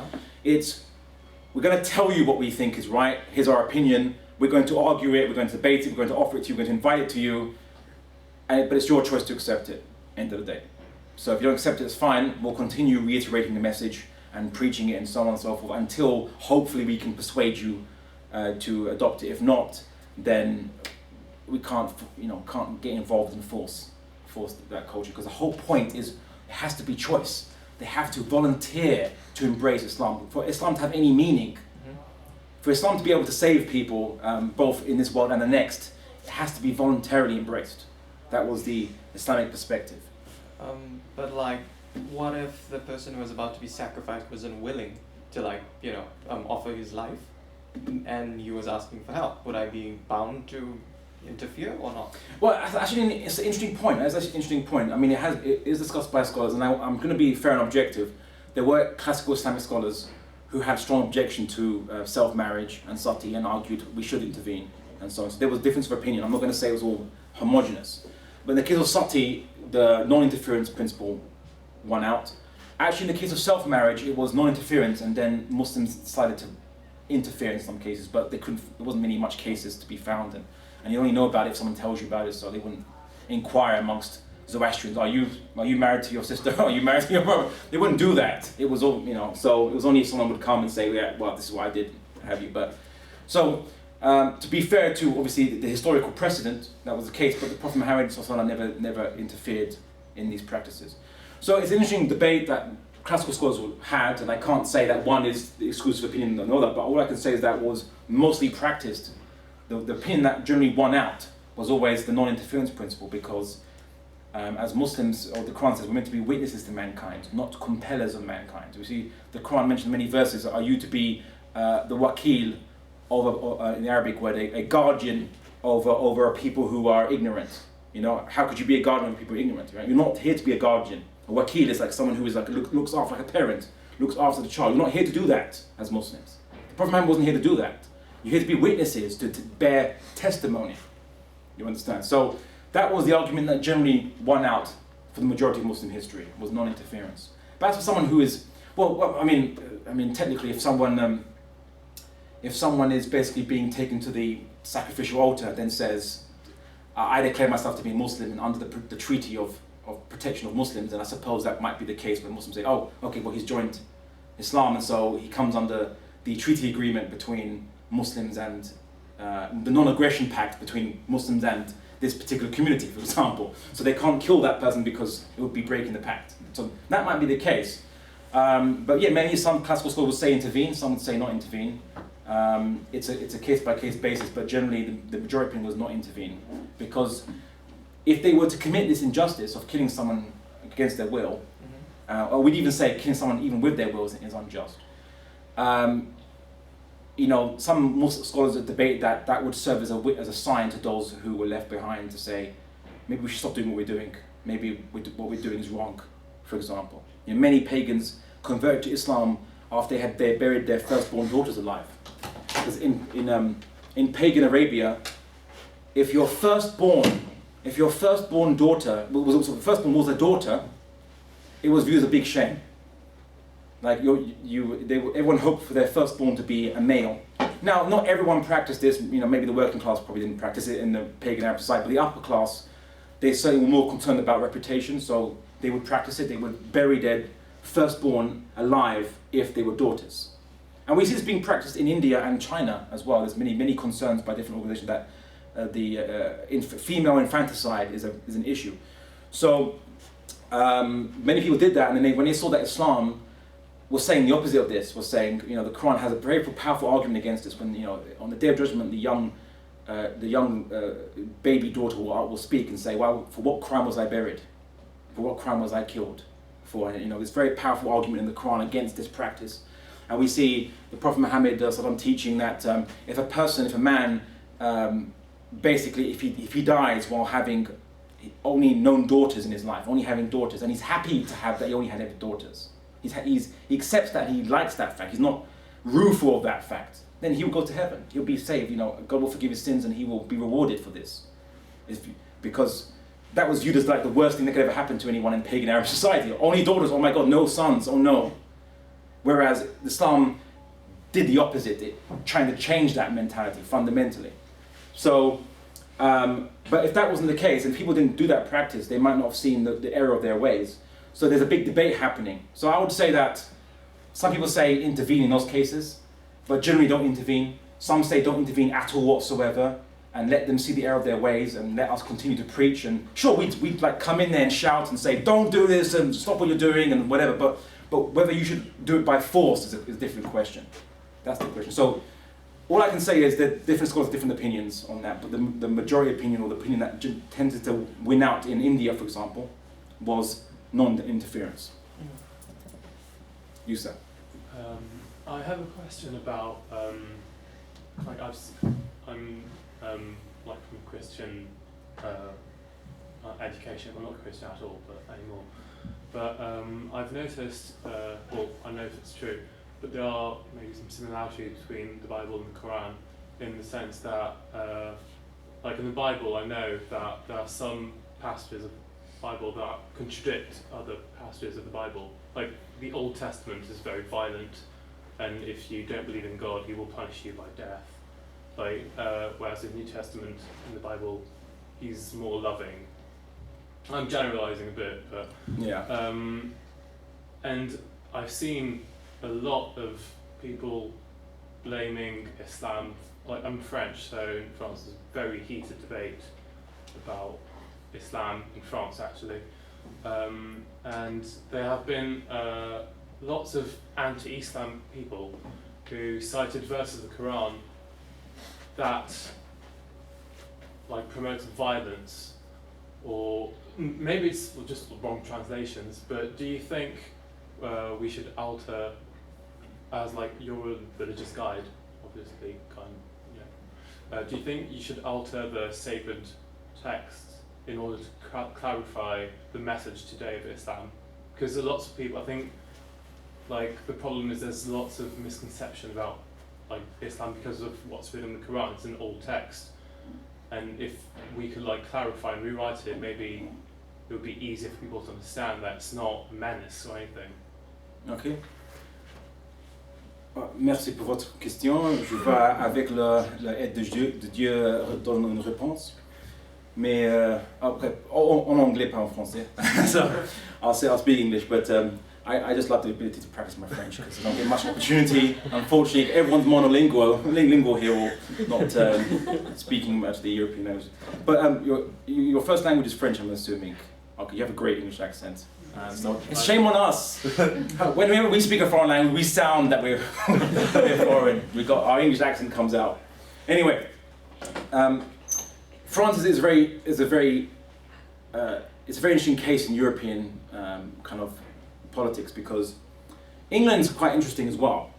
We're going to tell you what we think is right, here's our opinion, we're going to argue it, we're going to debate it, we're going to offer it to you, we're going to invite it to you, but it's your choice to accept it, end of the day. So if you don't accept it, it's fine, we'll continue reiterating the message and preaching it and so on and so forth until hopefully we can persuade you to adopt it. If not, then we can't get involved and force that culture, because the whole point is it has to be choice. They have to volunteer to embrace Islam. For Islam to have any meaning, for Islam to be able to save people both in this world and the next, it has to be voluntarily embraced. That was the Islamic perspective. But like, what if the person who was about to be sacrificed was unwilling to offer his life, and he was asking for help? Would I be bound to interfere or not? Well, actually, it's an interesting point. It's actually an interesting point. I mean, it is discussed by scholars, and I'm going to be fair and objective. There were classical Islamic scholars who had strong objection to self-marriage and sati and argued we should intervene and so on. So there was a difference of opinion. I'm not going to say it was all homogenous. But in the case of sati, the non-interference principle won out. Actually, in the case of self-marriage, it was non-interference, and then Muslims decided to interfere in some cases, but there wasn't much cases to be found, and you only know about it if someone tells you about it, so they wouldn't inquire amongst Zoroastrians, are you married to your sister? Are you married to your brother? They wouldn't do that. It was all, so it was only if someone would come and say, yeah, well, this is what I did, have you, but, so, to be fair to, obviously, the historical precedent, that was the case, but the Prophet Muhammad never interfered in these practices. So it's an interesting debate that classical scholars had, and I can't say that one is the exclusive opinion of another, but all I can say is that was mostly practiced. The opinion that generally won out was always the non-interference principle, because as Muslims, or the Quran says, we're meant to be witnesses to mankind, not compellers of mankind. We see the Quran mentioned in many verses, are you to be the wakil, in the Arabic word, a guardian over people who are ignorant. How could you be a guardian of people who are ignorant? Right? You're not here to be a guardian. A wakil is like someone who is looks after, like a parent, looks after the child. You're not here to do that as Muslims. The Prophet Muhammad wasn't here to do that. You're here to be witnesses, to bear testimony. You understand? So that was the argument that generally won out for the majority of Muslim history, was non-interference. But as for someone who is, technically, if someone is basically being taken to the sacrificial altar, then says, I declare myself to be a Muslim and under the treaty of protection of Muslims, and I suppose that might be the case when Muslims say, oh, okay, well, he's joined Islam, and so he comes under the treaty agreement between Muslims and the non-aggression pact between Muslims and this particular community, for example. So they can't kill that person because it would be breaking the pact. So that might be the case. But yeah, some classical scholars would say intervene, some would say not intervene. It's a case-by-case basis, but generally the majority opinion was not intervene, because if they were to commit this injustice of killing someone against their will, or we'd even say killing someone even with their will is unjust. Some Muslim scholars debate that would serve as a sign to those who were left behind to say, maybe we should stop doing what we're doing. maybe what we're doing is wrong, for example. Many pagans converted to Islam after they buried their firstborn daughters alive. Because in pagan Arabia, if your firstborn daughter was a daughter, it was viewed as a big shame. Like everyone hoped for their firstborn to be a male. Now, not everyone practiced this. Maybe the working class probably didn't practice it in the pagan Arab society, but the upper class, they certainly were more concerned about reputation, so they would practice it. They would bury their firstborn alive if they were daughters. And we see this being practiced in India and China as well. There's many concerns by different organizations that female infanticide is an issue. So many people did that, and then when they saw that Islam was saying the opposite of this, was saying, the Quran has a very powerful argument against this. When on the Day of Judgment, the young baby daughter will speak and say, "Well, for what crime was I buried? For what crime was I killed? For this very powerful argument in the Quran against this practice." And we see the Prophet Muhammad teaching that if a man, basically, if he dies while having only known daughters in his life, only having daughters, and he's happy to have that he only had daughters, he accepts that, he likes that fact, he's not rueful of that fact, then he will go to heaven. He'll be saved. God will forgive his sins, and he will be rewarded for this, because that was viewed as like the worst thing that could ever happen to anyone in pagan Arab society. Only daughters, oh my God, no sons, oh no. Whereas Islam did the opposite, trying to change that mentality fundamentally. So, but if that wasn't the case, and people didn't do that practice, they might not have seen the error of their ways. So there's a big debate happening. So I would say that some people say intervene in those cases, but generally don't intervene. Some say don't intervene at all whatsoever, and let them see the error of their ways, and let us continue to preach. And sure, we'd like come in there and shout and say, don't do this, and stop what you're doing, and whatever. But whether you should do it by force is a different question. That's the question. So all I can say is that different scholars have different opinions on that, but the majority opinion, or the opinion that tended to win out in India, for example, was non-interference. You, sir. I have a question about, I'm like from Christian education. I'm not Christian at all, but anymore. But I've noticed, I know if it's true, but there are maybe some similarities between the Bible and the Quran, in the sense that, like in the Bible, I know that there are some passages of the Bible that contradict other passages of the Bible. Like the Old Testament is very violent, and if you don't believe in God, He will punish you by death. Like whereas in the New Testament, in the Bible, He's more loving. I'm generalising a bit, but yeah. And I've seen a lot of people blaming Islam. Like I'm French, so in France there's a very heated debate about Islam in France actually, and there have been lots of anti-Islam people who cited verses of the Quran that like promoted violence, or maybe it's just wrong translations, but do you think we should alter, as like you're a religious guide, obviously, do you think you should alter the sacred texts in order to clarify the message today of Islam? Because lots of people, I think, like the problem is there's lots of misconception about like Islam because of what's written in the Quran. It's an old text, and if we could like clarify and rewrite it, maybe it would be easier for people to understand that it's not a menace or anything. Ok. Merci pour votre question. Je vais avec l'aide de Dieu donner une réponse. Mais après, en anglais, pas en français. So I'll speak English, but I just love the ability to practice my French because I don't get much opportunity. Unfortunately, everyone's monolingual here, or not speaking much the European language. But your first language is French, I'm assuming. Okay, you have a great English accent. So it's shame on us. Whenever we speak a foreign language, we sound that we're foreign. Our English accent comes out. Anyway, France is a very interesting case in European kind of politics, because England's quite interesting as well.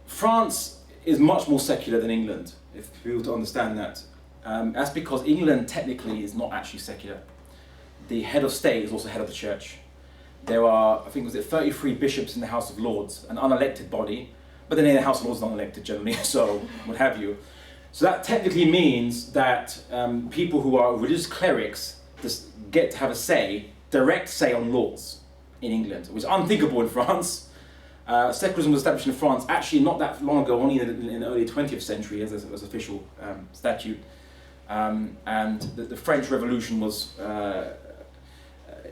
France is much more secular than England, if people to understand that. That's because England technically is not actually secular. the head of state is also head of the church. There are, I think, was it 33 bishops in the House of Lords, an unelected body, but then in the House of Lords is unelected generally, so what have you. So that technically means that people who are religious clerics just get to have a say, direct say on laws in England, which is unthinkable in France. Secularism was established in France actually not that long ago, only in the early 20th century as official statute. And the French Revolution was,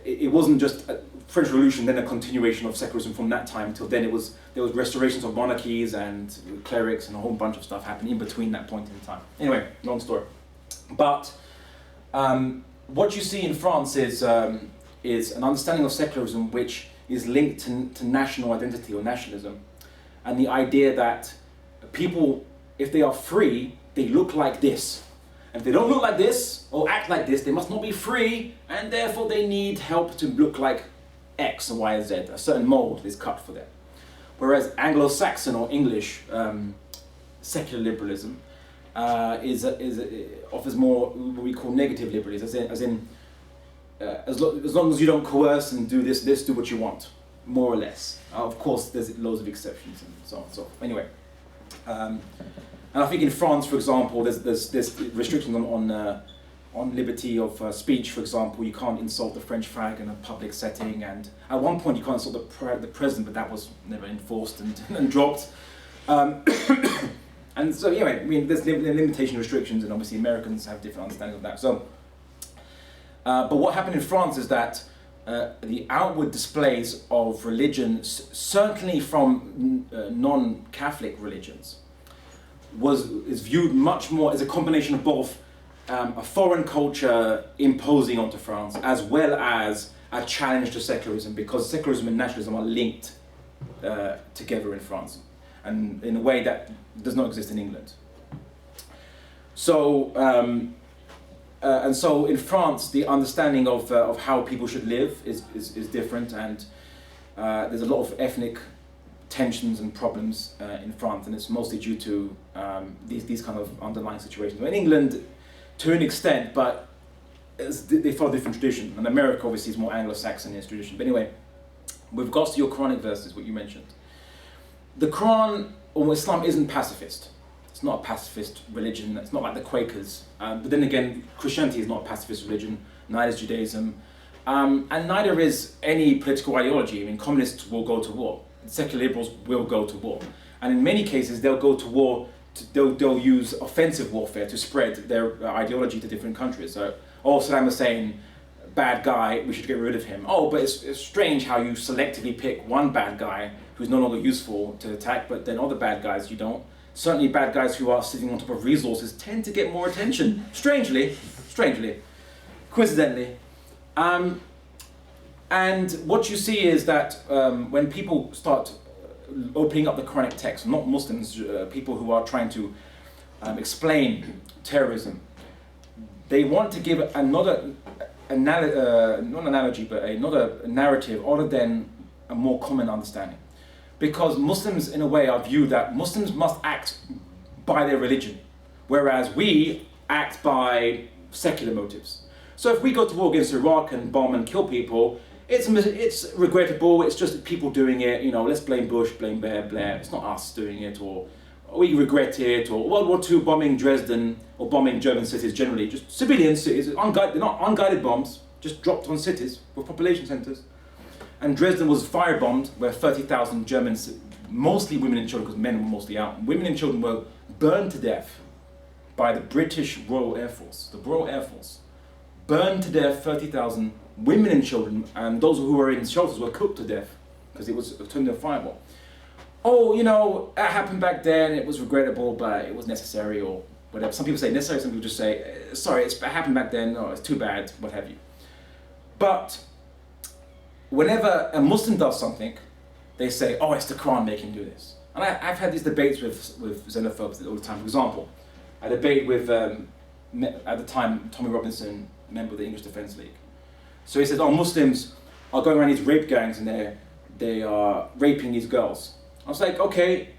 it wasn't just a French Revolution, then a continuation of secularism from that time till then. There was restorations of monarchies and clerics and a whole bunch of stuff happening in between that point in time. Anyway, long story. But what you see in France is an understanding of secularism which is linked to national identity or nationalism, and the idea that people, if they are free, they look like this. And if they don't look like this or act like this, they must not be free, and therefore they need help to look like X or Y or Z. A certain mold is cut for them. Whereas Anglo-Saxon or English secular liberalism offers more what we call negative liberalism, as long as you don't coerce and do this, do what you want, more or less. Of course, there's loads of exceptions and so on and so forth. Anyway, and I think in France, for example, there's restrictions on liberty of speech. For example, you can't insult the French flag in a public setting, and at one point you can't insult the president, but that was never enforced and dropped. And so anyway, I mean, there's limitation restrictions, and obviously Americans have different understanding of that. So. But what happened in France is that the outward displays of religion, certainly from non-Catholic religions, is viewed much more as a combination of both a foreign culture imposing onto France, as well as a challenge to secularism, because secularism and nationalism are linked together in France, and in a way that does not exist in England. So. And so in France, the understanding of how people should live is different, and there's a lot of ethnic tensions and problems in France, and it's mostly due to these kind of underlying situations. In England, to an extent, but they follow different tradition, and America obviously is more Anglo-Saxon in its tradition. But anyway, with regards to your Quranic verses, what you mentioned, the Quran or Islam isn't pacifist. It's not a pacifist religion. It's not like the Quakers. But then again, Christianity is not a pacifist religion. Neither is Judaism. And neither is any political ideology. I mean, communists will go to war. Secular liberals will go to war. And in many cases, they'll go to war. They'll use offensive warfare to spread their ideology to different countries. So, Saddam Hussein, bad guy, we should get rid of him. But it's strange how you selectively pick one bad guy who's no longer useful to attack, but then other bad guys you don't. Certainly bad guys who are sitting on top of resources tend to get more attention, strangely, coincidentally. And what you see is that when people start opening up the Quranic text, not Muslims, people who are trying to explain terrorism, they want to give another, not analogy, but another narrative other than a more common understanding. Because Muslims, in a way, are viewed that Muslims must act by their religion, whereas we act by secular motives. So if we go to war against Iraq and bomb and kill people, it's regrettable, it's just people doing it, let's blame Bush, blame Blair, it's not us doing it, or we regret it, or World War II bombing Dresden, or bombing German cities generally, just civilian cities, they're not unguided bombs, just dropped on cities with population centres. And Dresden was firebombed, where 30,000 Germans, mostly women and children, because men were mostly out, women and children were burned to death by the British Royal Air Force. The Royal Air Force burned to death 30,000 women and children, and those who were in shelters were cooked to death because it was turned into a fireball. That happened back then, it was regrettable, but it was necessary, or whatever. Some people say necessary, some people just say, sorry, it happened back then, it's too bad, what have you. But whenever a Muslim does something, they say, it's the Quran making him do this. And I've had these debates with xenophobes all the time. For example, a debate with, at the time, Tommy Robinson, member of the English Defence League. So he said, Muslims are going around these rape gangs and they are raping these girls. I was like, okay,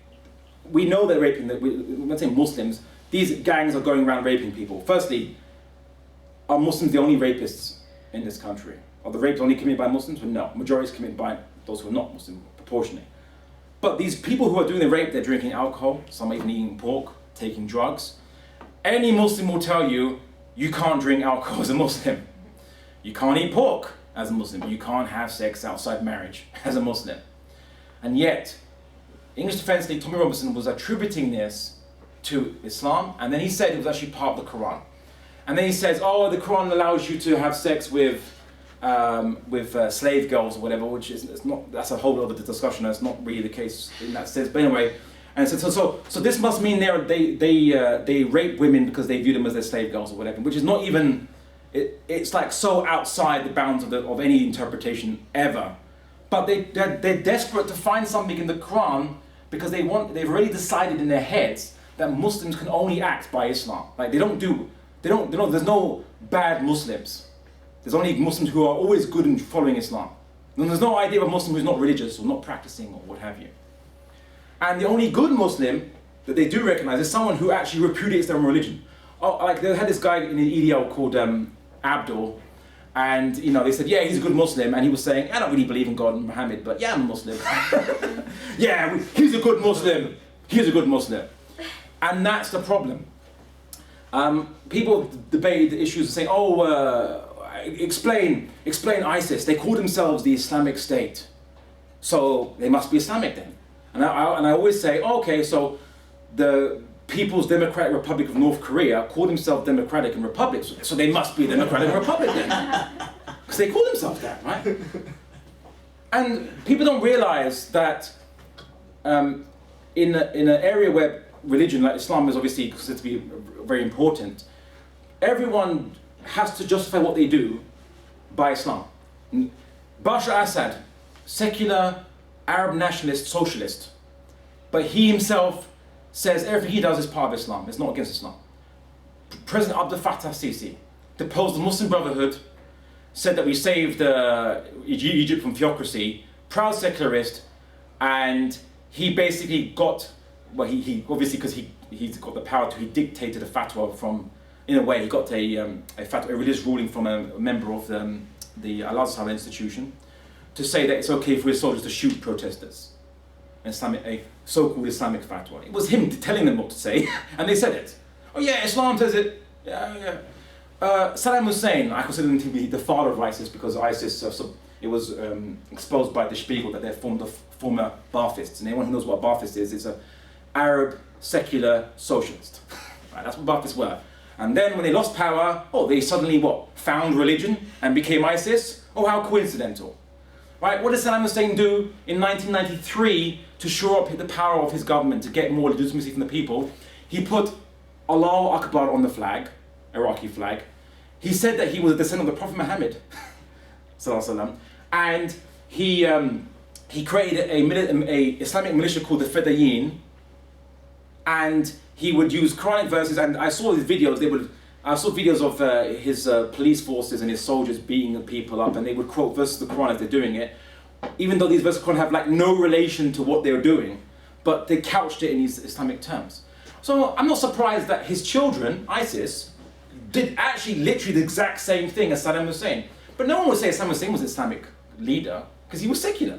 we know they're raping, we're not saying Muslims, these gangs are going around raping people. Firstly, are Muslims the only rapists in this country. Are the rapes only committed by Muslims? Well, no. Majority is committed by those who are not Muslim, proportionally. But these people who are doing the rape, they're drinking alcohol, some are even eating pork, taking drugs. Any Muslim will tell you, you can't drink alcohol as a Muslim. You can't eat pork as a Muslim. You can't have sex outside marriage as a Muslim. And yet, English Defence League Tommy Robinson was attributing this to Islam, and then he said it was actually part of the Quran. And then he says, oh, the Quran allows you to have sex with slave girls or whatever, which is it's not. That's a whole other discussion. That's not really the case in that sense. But anyway, and so this must mean they rape women because they view them as their slave girls or whatever, which is not even. It's like so outside the bounds of any interpretation ever. But they're desperate to find something in the Quran because they've already decided in their heads that Muslims can only act by Islam. Like there's no bad Muslims. There's only Muslims who are always good in following Islam. And there's no idea of a Muslim who's not religious or not practicing or what have you. And the only good Muslim that they do recognize is someone who actually repudiates their own religion. Oh, like they had this guy in the EDL called Abdul, and they said, yeah, he's a good Muslim, and he was saying, I don't really believe in God and Muhammad, but yeah, I'm a Muslim. Yeah, he's a good Muslim. He's a good Muslim. And that's the problem. People debate the issues and say, explain ISIS. They call themselves the Islamic State, so they must be Islamic then. And I always say, okay, so the People's Democratic Republic of North Korea call themselves democratic and republic, so they must be a democratic republic then, because they call themselves that, right? And people don't realize that in an area where religion like Islam is obviously considered to be very important, everyone has to justify what they do by Islam. Bashar al-Assad, secular Arab nationalist socialist, but he himself says everything he does is part of Islam. It's not against Islam. President Abdel Fattah al-Sisi deposed the Muslim Brotherhood, said that we saved Egypt from theocracy, proud secularist, and he basically got, he obviously because he's got the power to, he dictated a fatwa from, in a way, he got a fatwa, a religious ruling from a member of the Al-Azhar institution to say that it's okay for his soldiers to shoot protesters. A so-called Islamic fatwa. It was him telling them what to say, and they said it. Oh yeah, Islam says it. Yeah. Saddam Hussein, I consider him to be the father of ISIS because ISIS, it was exposed by the Spiegel that they're former Baathists, and anyone who knows what a Baathist is an Arab secular socialist. Right, that's what Baathists were. And then when they lost power, they suddenly found religion and became ISIS? Oh, how coincidental. Right, what did Saddam Hussein do in 1993 to shore up the power of his government, to get more legitimacy from the people? He put Allahu Akbar on the flag, Iraqi flag. He said that he was a descendant of the Prophet Muhammad, and he created a Islamic militia called the Fedayeen, and he would use Quranic verses, and I saw these videos, I saw videos of his police forces and his soldiers beating the people up, and they would quote verses of the Quran as they're doing it, even though these verses of the Quran have no relation to what they're doing, but they couched it in these Islamic terms. So I'm not surprised that his children, ISIS, did actually literally the exact same thing as Saddam Hussein. But no one would say Saddam Hussein was an Islamic leader, because he was secular.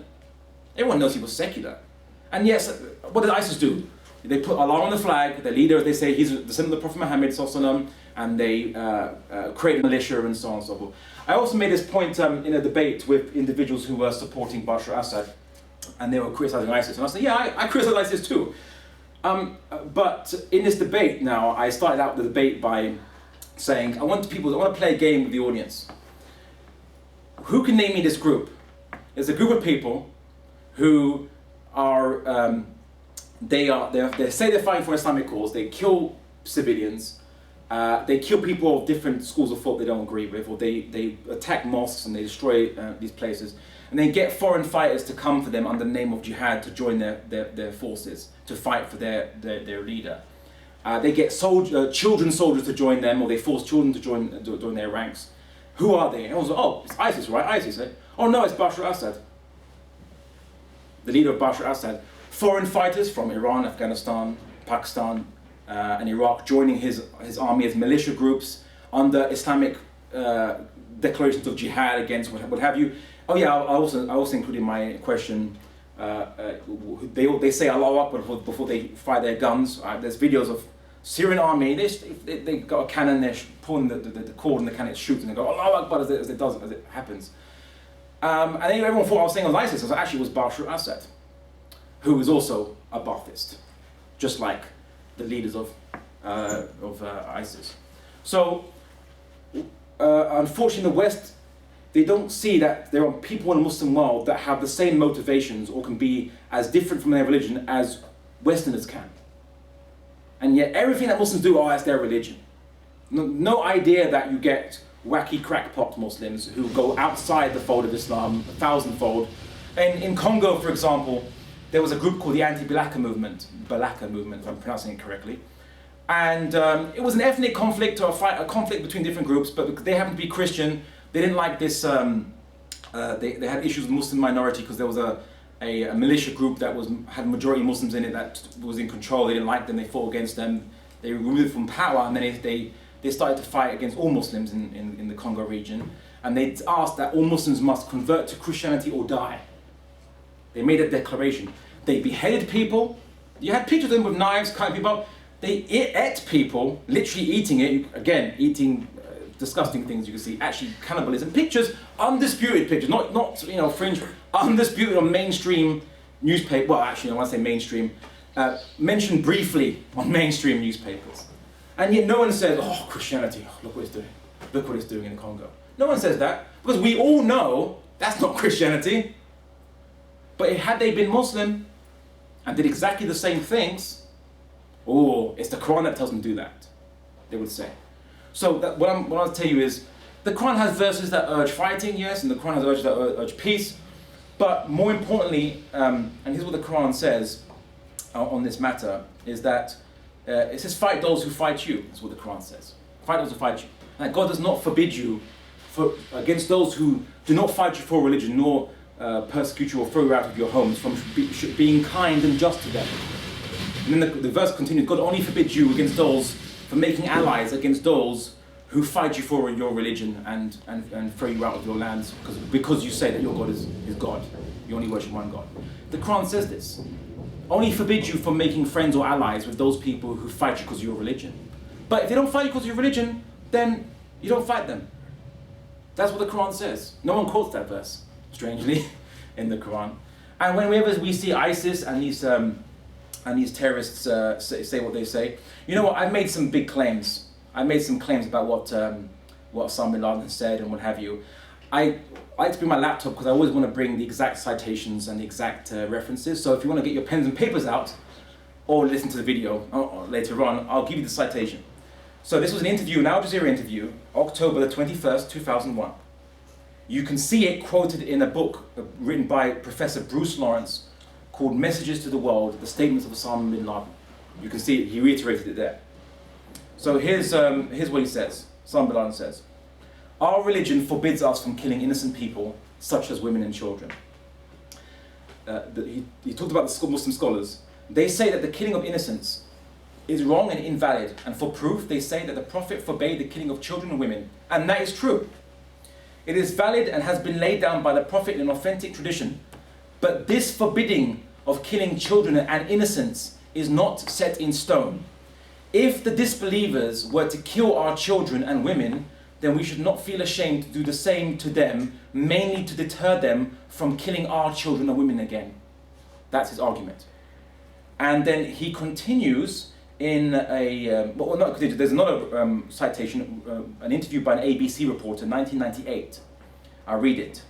Everyone knows he was secular. And yes, what did ISIS do? They put Allah on the flag, the leader, they say he's the descendant of the Prophet Muhammad, and they create a militia and so on and so forth. I also made this point in a debate with individuals who were supporting Bashar al-Assad, and they were criticizing ISIS. And I said, yeah, I criticize ISIS too. But in this debate now, I started out the debate by saying, I want to play a game with the audience. Who can name me this group? There's a group of people who are, they say they're fighting for Islamic cause, they kill civilians, they kill people of different schools of thought they don't agree with, or they attack mosques and they destroy these places, and they get foreign fighters to come for them under the name of jihad to join their forces to fight for their leader. They get children soldiers to join them, or they force children to join their ranks. Who are they? And I was like, it's ISIS, right? ISIS, eh? Oh no, it's Bashar al-Assad. The leader of Bashar al-Assad. Foreign fighters from Iran, Afghanistan, Pakistan, and Iraq joining his army as militia groups under Islamic declarations of jihad against what have you. Oh yeah, I also included in my question. They say Allahu Akbar before they fire their guns. There's videos of Syrian army. They got a cannon. They're pulling the cord, and the cannon shoots, and they go Allahu Akbar as it happens. And then everyone thought I was saying it was ISIS. Actually, it was Bashar al-Assad, who was also a Ba'athist, just like the leaders of ISIS. So, unfortunately, the West, they don't see that there are people in the Muslim world that have the same motivations or can be as different from their religion as Westerners can. And yet everything that Muslims do, that's their religion. No idea that you get wacky crackpot Muslims who go outside the fold of Islam, 1,000-fold. And in Congo, for example, there was a group called the Anti-Balaka movement, if I'm pronouncing it correctly. And it was an ethnic conflict or a conflict between different groups, but they happened to be Christian. They didn't like this, they had issues with the Muslim minority because there was a militia group that had majority Muslims in it that was in control. They didn't like them, they fought against them. They removed them from power, and then they started to fight against all Muslims in the Congo region. And they asked that all Muslims must convert to Christianity or die. They made a declaration. They beheaded people. You had pictures of them with knives, cutting people up. They ate people, literally eating it, again, eating disgusting things you can see, actually cannibalism. Pictures, undisputed pictures, not Fringe, undisputed on mainstream newspaper, well actually I want to say mainstream, mentioned briefly on mainstream newspapers. And yet no one says, oh, Christianity, look what it's doing. Look what it's doing in the Congo. No one says that, because we all know that's not Christianity. But had they been Muslim and did exactly the same things, oh, it's the Quran that tells them to do that, they would say. So what I'll tell you is, the Quran has verses that urge fighting, yes, and the Quran has verses that urge peace. But more importantly, and here's what the Quran says on this matter, is that it says, fight those who fight you. That's what the Quran says. Fight those who fight you. And God does not forbid you against those who do not fight you for religion, nor persecute you or throw you out of your homes, from being kind and just to them. And then the verse continues, God only forbids you against those, for making allies against those who fight you for your religion and throw you out of your lands because you say that your God is God. You only worship one God. The Quran says this. Only forbids you from making friends or allies with those people who fight you because of your religion. But if they don't fight you because of your religion, then you don't fight them. That's what the Quran says. No one quotes that verse, strangely, in the Quran. And whenever we see ISIS and these terrorists say what they say, you know what? I've made some big claims. I made some claims about what Osama bin Laden said and what have you. I like to bring my laptop because I always want to bring the exact citations and the exact references. So if you want to get your pens and papers out or listen to the video later on, I'll give you the citation. So this was an interview, an Al Jazeera interview, October the 21st, 2001. You can see it quoted in a book written by Professor Bruce Lawrence called Messages to the World, The Statements of Osama bin Laden. You can see it, he reiterated it there. So here's what he says. Osama bin Laden says, our religion forbids us from killing innocent people, such as women and children. He talked about the Muslim scholars. They say that the killing of innocents is wrong and invalid, and for proof they say that the Prophet forbade the killing of children and women, and that is true. It is valid and has been laid down by the Prophet in an authentic tradition, but this forbidding of killing children and innocents is not set in stone. If the disbelievers were to kill our children and women, then we should not feel ashamed to do the same to them, mainly to deter them from killing our children and women again. That's his argument. And then he continues in there's another citation, an interview by an ABC reporter, 1998. I'll read it.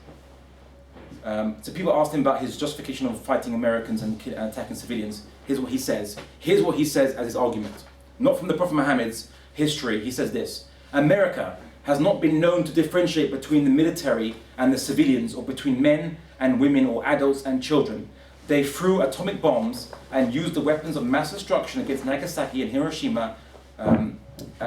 So people asked him about his justification of fighting Americans and attacking civilians. Here's what he says. Here's what he says as his argument. Not from the Prophet Muhammad's history. He says this: America has not been known to differentiate between the military and the civilians, or between men and women, or adults and children. They threw atomic bombs and used the weapons of mass destruction against Nagasaki and Hiroshima, and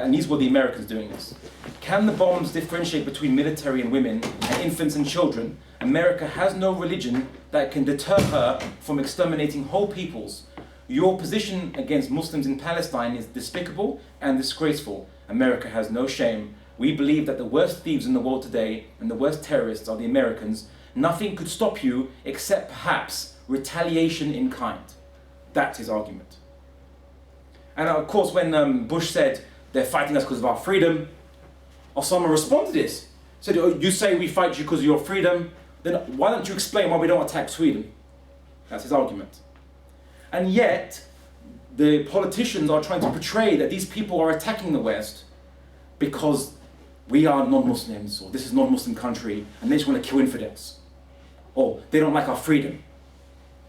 these were the Americans doing this. Can the bombs differentiate between military and women and infants and children? America has no religion that can deter her from exterminating whole peoples. Your position against Muslims in Palestine is despicable and disgraceful. America has no shame We believe that the worst thieves in the world today and the worst terrorists are the Americans. Nothing could stop you except perhaps retaliation in kind. That's his argument. And of course, when Bush said they're fighting us because of our freedom, Osama responded to this. Said, oh, you say we fight you because of your freedom, then why don't you explain why we don't attack Sweden? That's his argument. And yet, the politicians are trying to portray that these people are attacking the West because we are non-Muslims, or this is a non-Muslim country, and they just want to kill infidels. Or they don't like our freedom.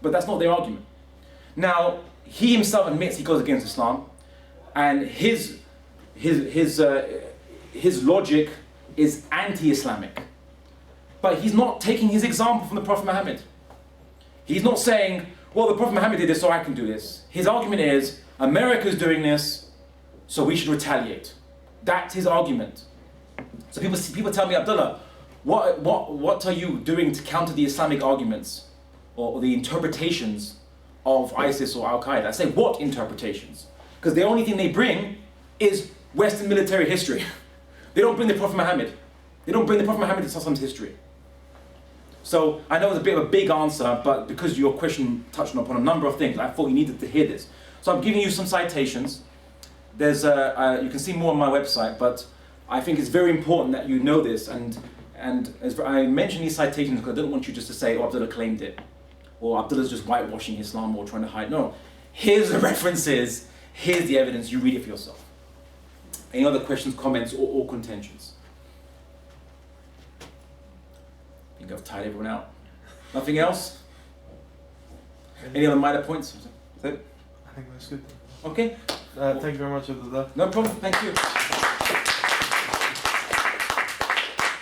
But that's not their argument. Now, he himself admits he goes against Islam, and his logic is anti-Islamic. But he's not taking his example from the Prophet Muhammad. He's not saying, well, the Prophet Muhammad did this, so I can do this. His argument is, America's doing this, so we should retaliate. That's his argument. So people tell me, Abdullah, what are you doing to counter the Islamic arguments or the interpretations of ISIS or Al-Qaeda? I say, what interpretations? Because the only thing they bring is Western military history. They don't bring the Prophet Muhammad. They don't bring the Prophet Muhammad to Islam's history. So I know it's a bit of a big answer, but because your question touched upon a number of things, I thought you needed to hear this. So I'm giving you some citations. There's you can see more on my website, but I think it's very important that you know this. And as I mention these citations because I don't want you just to say, oh, Abdullah claimed it, or Abdullah's just whitewashing Islam or trying to hide. No, here's the references, here's the evidence, you read it for yourself. Any other questions, comments, or contentions? I think I've tied everyone out. Nothing else? Any other minor points? Is that it? I think that's good. Okay. Thank you very much, Abdullah. No problem. Thank you.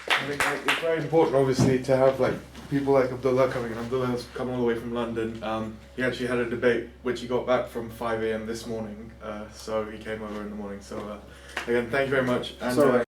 I think it's very important, obviously, to have like people like Abdullah coming in. Abdullah has come all the way from London. He actually had a debate which he got back from 5 a.m. this morning, so he came over in the morning. So again, thank you very much. And, Sorry.